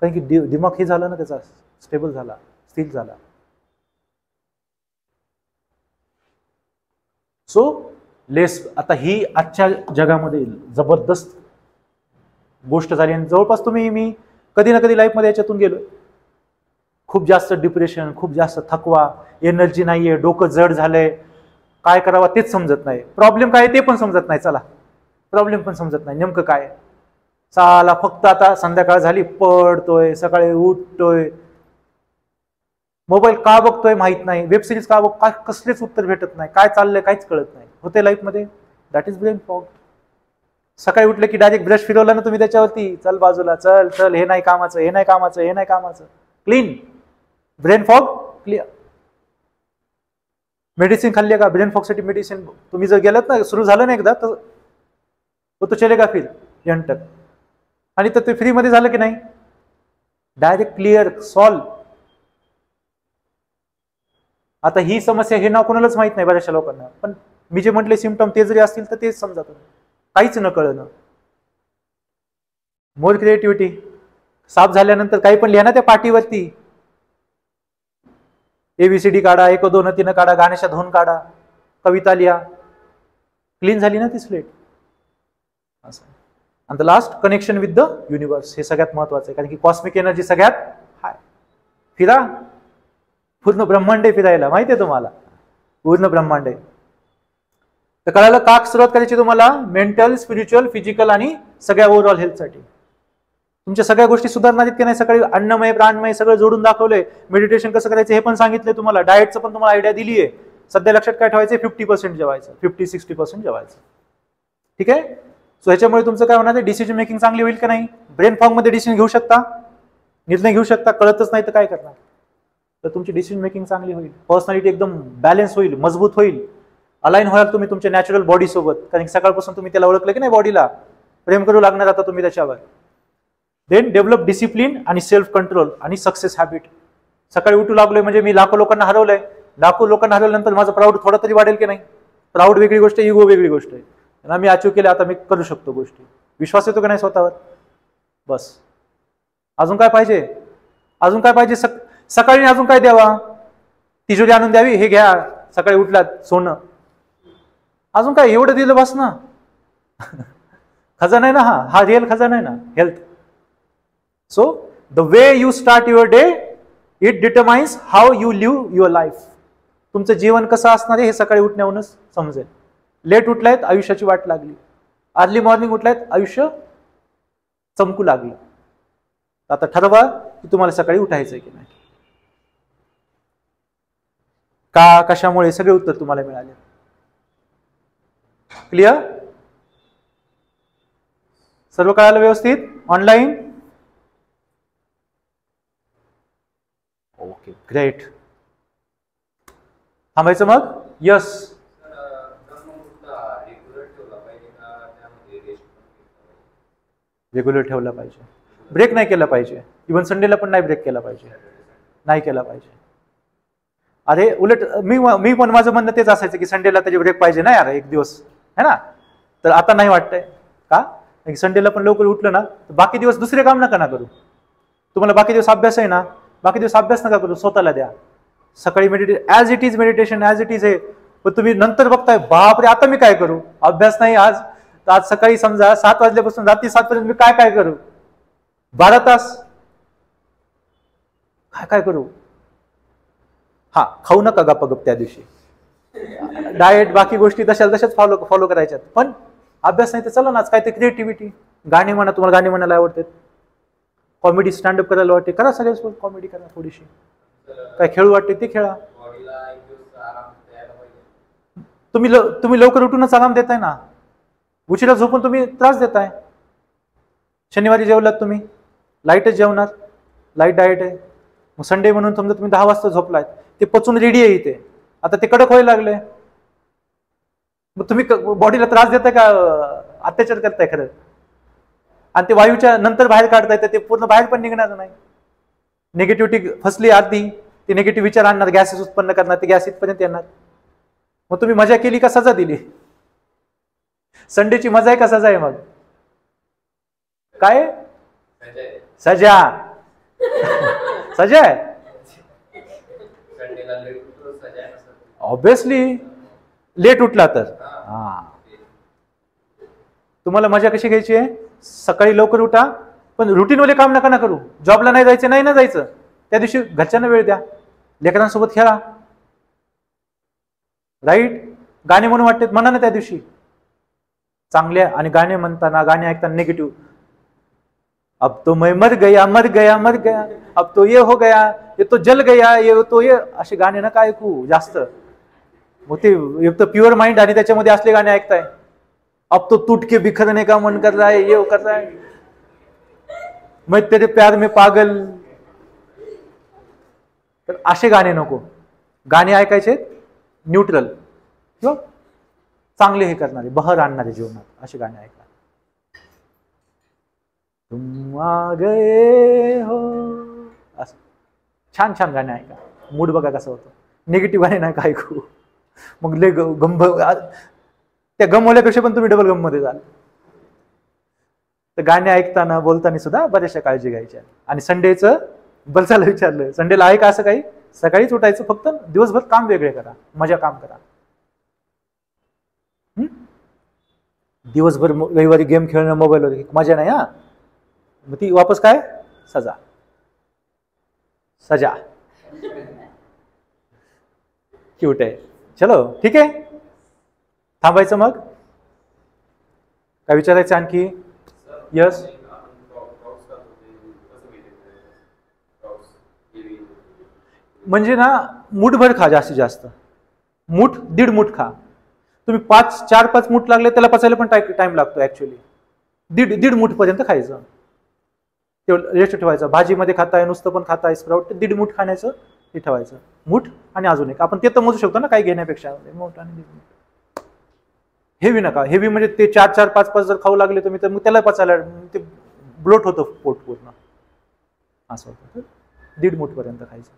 कारण की दिमाग हे झालं ना त्याचा, स्टेबल झाला, स्थिर झाला. So less. आता ही आजच्या जगामध्ये जबरदस्त गोष्ट झाली, आणि जवळपास मी कधी ना कधी लाईफमध्ये याच्यातून गेलोय. खूप जास्त डिप्रेशन, खूप जास्त थकवा, एनर्जी नाहीये, डोकं जड झालंय, काय करावं तेच समजत नाही. प्रॉब्लेम काय ते पण समजत नाही. चला, प्रॉब्लेम पण समजत नाही नेमकं काय. साला फक्त आता संध्याकाळ झाली, पडतोय, सकाळी उठतोय, मोबाईल का बघतोय माहित नाही, वेब सिरीज का बघ, कसलेच उत्तर भेटत नाही, काय चाललंय काहीच कळत नाही. होते लाईफमध्ये. That is brain fog. सकाळी उठलं की डायरेक्ट ब्रश फिरवला ना तुम्ही त्याच्यावरती, चल बाजूला, चल चल, हे नाही कामाचं, हे नाही कामाचं, हे नाही कामाचं. Clean brain fog, clear. Medicine खाल्ली का, ब्रेन फॉगसाठी मेडिसिन तुम्ही जर गेलात ना, सुरू झालं ना एकदा तर तो चलेगा फिर यंटक. आणि तर ते फ्रीमध्ये झालं की नाही, डायरेक्ट क्लिअर सॉल्व. आता ही समस्या हे नाव कोणालाच माहित नाही बऱ्याचशा लोकांना, पण मी जे म्हटले सिम्पटम ते जरी असतील तर तेच समजा तुम्ही, काहीच न कळणं. मोर क्रिएटिव्हिटी. साफ झाल्यानंतर काही पण लिहा ना त्या पाटीवरती, ABCD काढा, 1 2 3 काढा, गाण्याच्या धोन काढा, कविता लिहा, क्लीन झाली ना ती स्लेट. असं. आणि the last connection with the universe, हे सगळ्यात महत्वाचं आहे, कारण की कॉस्मिक एनर्जी सगळ्यात हाय. फिरा, पूर्ण ब्रह्मांड आहे फिरायला, माहिती आहे तुम्हाला, पूर्ण ब्रह्मांड आहे. तर कळालं का सुरुवात करायची तुम्हाला, मेंटल, स्पिरिच्युअल, फिजिकल आणि सगळ्या ओव्हरऑल हेल्थसाठी. तुमच्या सगळ्या गोष्टी सुधारणार आहेत की नाही, सकाळी अन्नमय प्राणमय सगळं जोडून दाखवलंय. मेडिटेशन कसं करायचं हे पण सांगितलंय तुम्हाला, डाएटचं पण तुम्हाला आयडिया दिली आहे. सध्या लक्षात काय ठेवायचं, 50% जेवायचं, 50-60% जेवायचं. ठीक आहे. सो ह्याच्यामुळे तुमचं काय होणार आहे, डिसिजन मेकिंग चांगली होईल का नाही, ब्रेन फॉग मध्ये डिसिजन घेऊ शकता, निर्णय घेऊ शकता. कळतच नाही तर काय करणार, तर तुमची डिसिजन मेकिंग चांगली होईल, पर्सनॅलिटी एकदम बॅलन्स होईल, मजबूत होईल, अलाइन व्हाल तुम्ही तुमच्या नॅचरल बॉडी सोबत. कारण की सकाळपासून तुम्ही त्याला ओळखलं की नाही, बॉडीला प्रेम करू लागणार आता तुम्ही त्याच्यावर. देन डेव्हलप डिसिप्लिन आणि सेल्फ कंट्रोल आणि सक्सेस हॅबिट. सकाळी उठू लागलोय म्हणजे मी लाखो लोकांना हरवलंय, लाखो लोकांना हरवल्यानंतर माझं प्राऊड थोडा तरी वाढेल की नाही. प्राऊड वेगळी गोष्ट आहे, इगो वेगळी गोष्ट आहे. मी अचीव केले, आता मी करू शकतो गोष्टी, विश्वास येतो की नाही स्वतःवर. बस. अजून काय पाहिजे, अजून काय पाहिजे, सकाळी अजून काय द्यावा, तिजोरी आणून द्यावी, हे घ्या सकाळी उठलात सोनं, अजून काय एवढं दिलं बस ना. खजाना आहे ना, हा रिअल खजाना आहे ना, health. So the way you start your day, it determines how you live your life. तुमचं जीवन कसं असणार आहे हे सकाळी उठण्यावरूनच समजेल. लेट उठलायत, आयुष्याची वाट लागली. अर्ली मॉर्निंग उठलायत, आयुष्य चमकू लागलं. आता ठरवा की तुम्हाला सकाळी उठायचंय की नाही. का, कशामुळे, सगळे उत्तर तुम्हाला मिळाले. क्लिअर, सर्व कळालं व्यवस्थित, ऑनलाईन. Okay, great. थांबायचं मग. यस, रेग्युलर ठेवला पाहिजे, ब्रेक नाही केला पाहिजे. इव्हन संडेला पण नाही ब्रेक केला पाहिजे, नाही केला पाहिजे. अरे उलट मी पण माझं म्हणणं तेच असायचं की संडेला त्याचे ब्रेक पाहिजे ना यार, एक दिवस है ना. तर आता नाही वाटतंय का, संडेला पण लवकर उठलं ना, बाकी दिवस दुसरे काम नका ना करू. तुम्हाला बाकी दिवस अभ्यास आहे ना, बाकी दिवस अभ्यास नका करू, स्वतःला द्या. सकाळी meditation as it is, meditation as it is आहे. पण तुम्ही नंतर बघताय, बापरे आता मी काय करू, अभ्यास नाही आज, तर आज सकाळी समजा 7 वाजल्यापासून रात्री 7 पर्यंत मी काय काय करू, 12 तास काय काय करू. हा, खाऊ नका गप्प त्या दिवशी, डाएट बाकी गोष्टी तशाच फॉलो करायच्यात, पण अभ्यास नाही तर चला ना. आज काय ते क्रिएटिव्हिटी, गाणी म्हणा, तुम्हाला गाणी म्हणायला आवडते, कॉमेडी स्टँडअप करायला वाटते, करा सगळ्यासोबत कॉमेडी करा थोडीशी. काय खेळू वाटते ते खेळा. तुम्ही लवकर उठूनच आराम देताय ना, उशिरा झोपून तुम्ही त्रास देताय. शनिवारी जेवलात तुम्ही, लाईटच जेवणार, लाईट डाएट आहे. मग संडे म्हणून समजा तुम्ही 10 वाजता झोपलाय, ते पचून रेडी आहे इथे, आता ते कडक व्हायला लागले. मग तुम्ही बॉडीला त्रास देताय का अत्याचार करताय खरं. आणि ते वायूच्या नंतर बाहेर काढताय, तर ते पूर्ण बाहेर पण निघणार नाही. निगेटिव्हिटी फसली अर्धी, ते निगेटिव्ह विचार आणणार, गॅसेस उत्पन्न करणार, ते गॅस इथपर्यंत येणार. मग तुम्ही मजा केली का सजा दिली. संडेची मजा आहे का सजा आहे, मग काय सजा, सजा आहे ऑब्विसली. लेट उठला तर तुम्हाला मजा कशी घ्यायची आहे, सकाळी लवकर उठा, पण रुटीनवाले काम नका ना करू. जॉबला नाही जायचं, नाही ना जायचं, त्या दिवशी घरच्यांना वेळ द्या, लेकरांसोबत खेळा, राईट. गाणे म्हणून वाटते म्हणा ना त्या दिवशी चांगल्या, आणि गाणे म्हणताना, गाणे ऐकताना निगेटिव्ह, अब तो मैं मर गया मर गया मर गया, अब तो ये हो गया, ये तो जल गया, ये तो ये, असे गाणे नका ऐकू जास्त. मग ते एक तर प्युअर माइंड आणि त्याच्यामध्ये असले गाणे ऐकताय, अब तो टूट के बिखरने का मन कर रहा है, ये कर रहा है, मैं तेरे प्यार में पागल. तर असे गाणे नको. गाणे ऐकायचे न्यूट्रल किंवा चांगले हे करणारे, बहर आणणारे जीवनात असे गाणे ऐका. तुम आ गए हो, असं छान छान गाणे ऐका. मूड बघा कसं होतं. निगेटिव्ह गाणे नाही का ऐकू, मग ले गंभ, त्या गमवल्यापेक्षा पण तुम्ही डबल गम मध्ये जाल. तर गाणे ऐकताना बोलताना सुद्धा बऱ्याचशा काळजी घ्यायच्या. आणि संडेचं बलचाला विचारलं, संडेला आहे का असं काही? सकाळीच उठायचं, फक्त दिवसभर काम वेगळे करा, मजा काम करा. दिवसभर रविवारी गेम खेळणं मोबाईलवर मजा नाही. हा, मग ती वापस काय? सजा. सजा क्यूट आहे. चलो ठीक आहे, थांबायचं मग. काय विचारायचं आणखी? यस. म्हणजे ना मूठभर खा, जास्तीत जास्त मूठ, 1.5 मूठ खा. तुम्ही 4-5 मूठ लागले त्याला पचायला पण टाइम लागतो ऍक्च्युली. 1.5 मूठ पर्यंत खायचं, तेवढं रेस्ट ठेवायचं. भाजीमध्ये खाताय, नुसतं पण खाताय स्प्राउट, 1.5 मूठ खाण्याचं हे ठेवायचं. मूठ आणि अजून एक, आपण ते तर मोजू शकतो ना काही घेण्यापेक्षा. मूठ आणि 1.5 मूठ. हेवी नका. हेवी म्हणजे ते 4-4, 5-5 जर खाऊ लागले तुम्ही तर मग त्याला पचायला ते ब्लोट होतं पोट पूर्ण, असं होतं. 1.5 मूठ पर्यंत खायचं.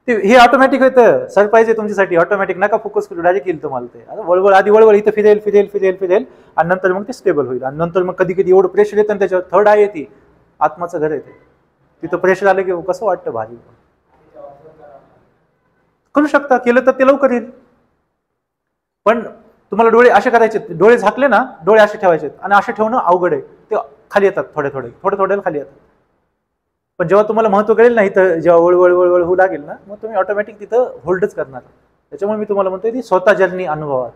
ते हे ऑटोमॅटिक होतं. सरप्राईज आहे तुमच्यासाठी, ऑटोमॅटिक. नका फोकस करू, डायरेक्ट येईल तुम्हाला ते. आता वळवळ, आधी वळवळ इथं फिरेल फिरेल फिरेल फिरेल आणि नंतर मग ते स्टेबल होईल. आणि नंतर मग कधी कधी एवढं प्रेशर येतं त्याच्यावर. थर्ड आय येते, आत्माचं घर येते, तिथं प्रेशर आलं की कसं वाटतं, भारी. करू शकता, केलं तर ते लवकर येईल. पण तुम्हाला डोळे असे करायचे, डोळे झाकले ना, डोळे असे ठेवायचे आणि असे ठेवणं अवघड आहे. ते खाली येतात, थोडे थोडे थोडे थोडे खाली येतात. पण जेव्हा तुम्हाला महत्व कळेल ना, इथं जेव्हा वळवळ वळवळ होऊ लागेल ना, मग तुम्ही ऑटोमॅटिक तिथं होल्डच करणार. त्याच्यामुळे मी तुम्हाला म्हणतोय ती स्वतः जर्नी अनुभवा.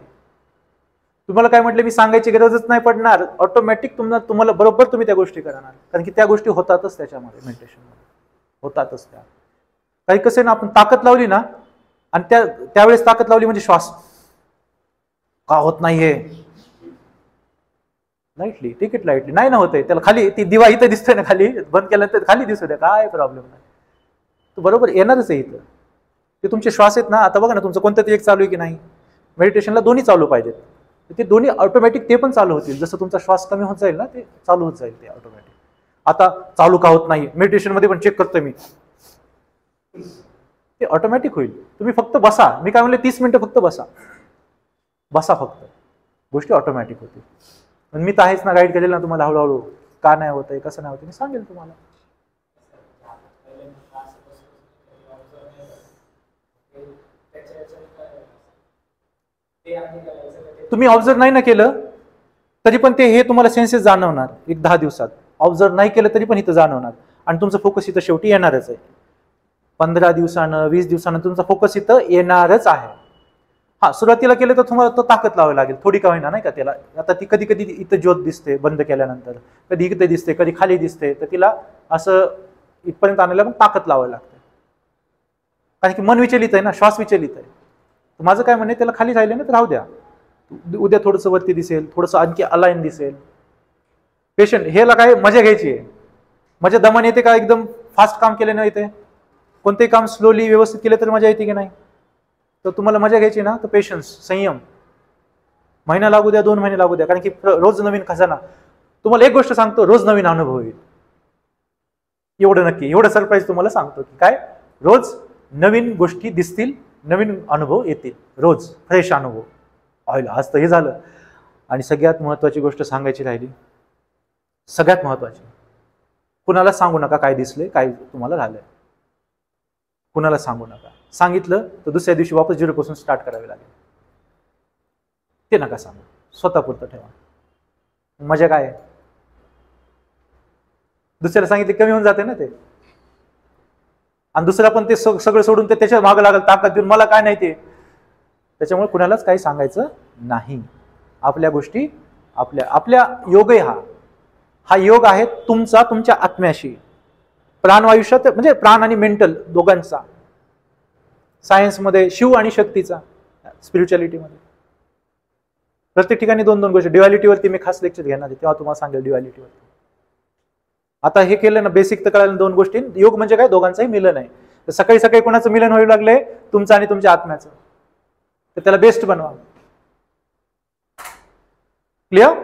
तुम्हाला काय म्हटलं, मी सांगायची गरजच नाही पडणार. ऑटोमॅटिक तुम्हाला बरोबर तुम्ही त्या गोष्टी करणार, कारण की त्या गोष्टी होतातच त्याच्यामध्ये, मेडिटेशनमध्ये होतातच त्या. काही कसं ना, आपण ताकद लावली ना, आणि त्यावेळेस ताकद लावली म्हणजे श्वास का होत नाहीये, लाईटली, टिकीट लाईटली नाही ना होतंय. त्याला खाली ती दिवा इथं दिसतोय ना, खाली बंद केल्यानंतर खाली दिसू द्या, काय प्रॉब्लेम नाही. तो बरोबर येणारच आहे इथं. ते तुमचे श्वास आहेत ना, आता बघा ना, तुमचं कोणतं तरी एक चालू आहे की नाही. मेडिटेशनला दोन्ही चालू पाहिजेत. ते दोन्ही ऑटोमॅटिक ते पण चालू होतील. जसं तुमचा श्वास कमी होत जाईल ना, ते चालू होत जाईल ते ऑटोमॅटिक. आता चालू का होत नाही, मेडिटेशन मध्ये पण चेक करतोय मी, ते ऑटोमॅटिक होईल. तुम्ही फक्त बसा. मी काय म्हणले, 30 मिनिटं फक्त बसा, बसा फक्त, गोष्टी ऑटोमॅटिक होतील. पण मी तर आहेच ना, गाईड करेल ना तुम्हाला हळूहळू. का नाही होतंय, कसं नाही होतं, मी सांगेल तुम्हाला. तुम्ही ऑब्झर्व नाही ना केलं तरी पण ते हे तुम्हाला सेन्सेस जाणवणार. एक 10 दिवसात ऑब्झर्व नाही केलं तरी पण इथं जाणवणार. आणि तुमचं फोकस इथं शेवटी येणारच आहे. 15 दिवसानं 20 दिवसानं तुमचा फोकस इथं येणारच आहे. हा, सुरुवातीला केलं तर तुम्हाला तो ताकद लावावी लागेल, थोडी का होईना, नाही का. त्याला आता ती कधी कधी इथं ज्योत दिसते बंद केल्यानंतर, कधी इथे दिसते, कधी खाली दिसते, तर तिला असं इथपर्यंत आणायला मग ताकद लावावी लागते. कारण की मन विचलित आहे ना, श्वास विचलित आहे. माझं काय म्हणणे, त्याला खाली राहिले ना तर राहू द्या. उद्या थोडंसं वरती दिसेल, थोडंसं आणखी अलाईन दिसेल. पेशंट हेला काय मजा घ्यायची आहे. मजा दमान येते का एकदम फास्ट काम केल्याने येते? कोणतेही काम स्लोली व्यवस्थित केलं तर मजा येते की नाही? तर तुम्हाला मजा घ्यायची ना, तर पेशन्स, संयम. महिना लागू द्या, 2 महिने लागू द्या, कारण की रोज नवीन खजाना. तुम्हाला एक गोष्ट सांगतो, रोज नवीन अनुभव येईल. एवढं नक्की, एवढं सरप्राईज तुम्हाला सांगतो की काय, रोज नवीन गोष्टी दिसतील, नवीन अनुभव येतील, रोज फ्रेश अनुभव. आज तर हे झालं. आणि सगळ्यात महत्वाची गोष्ट सांगायची राहिली, सगळ्यात महत्वाची, कुणाला सांगू नका काय दिसले, काय तुम्हाला झालंय. कुणाला सांगू नका. सांगितलं तर दुसऱ्या दिवशी वापस 0 पासून स्टार्ट करावे लागेल. ते नका सांगू, स्वतःपुरतं ठेवा. मजा काय आहे? दुसऱ्याला सांगितले कमी होऊन जाते ना ते. आणि दुसरा पण ते सगळं सोडून ते त्याच्या मागं लागेल ताकद देऊन, मला काय नाही ते. त्याच्यामुळे कुणालाच काही सांगायचं नाही. आपल्या गोष्टी आपल्या योग आहे. हा योग आहे तुमचा, तुमच्या आत्म्याशी. प्राणवायुष्यात म्हणजे प्राण आणि मेंटल दोघांचा. सायन्समध्ये शिव आणि शक्तीचा, स्पिरिच्युअलिटीमध्ये प्रत्येक ठिकाणी 2-2 गोष्टी. ड्युअलिटीवरती मी खास लेक्चर घेणार आहे, तेव्हा तुम्हाला सांगेल ड्युअलिटीवरती. आता हे केलं ना बेसिक तर कळालं दोन गोष्टी. योग म्हणजे काय, दोघांचंही मिलन आहे. तर सकाळी सकाळी कोणाचं मिलन होऊ लागलंय, तुमचं आणि तुमच्या आत्म्याचं, तर त्याला बेस्ट बनवा. क्लिअर.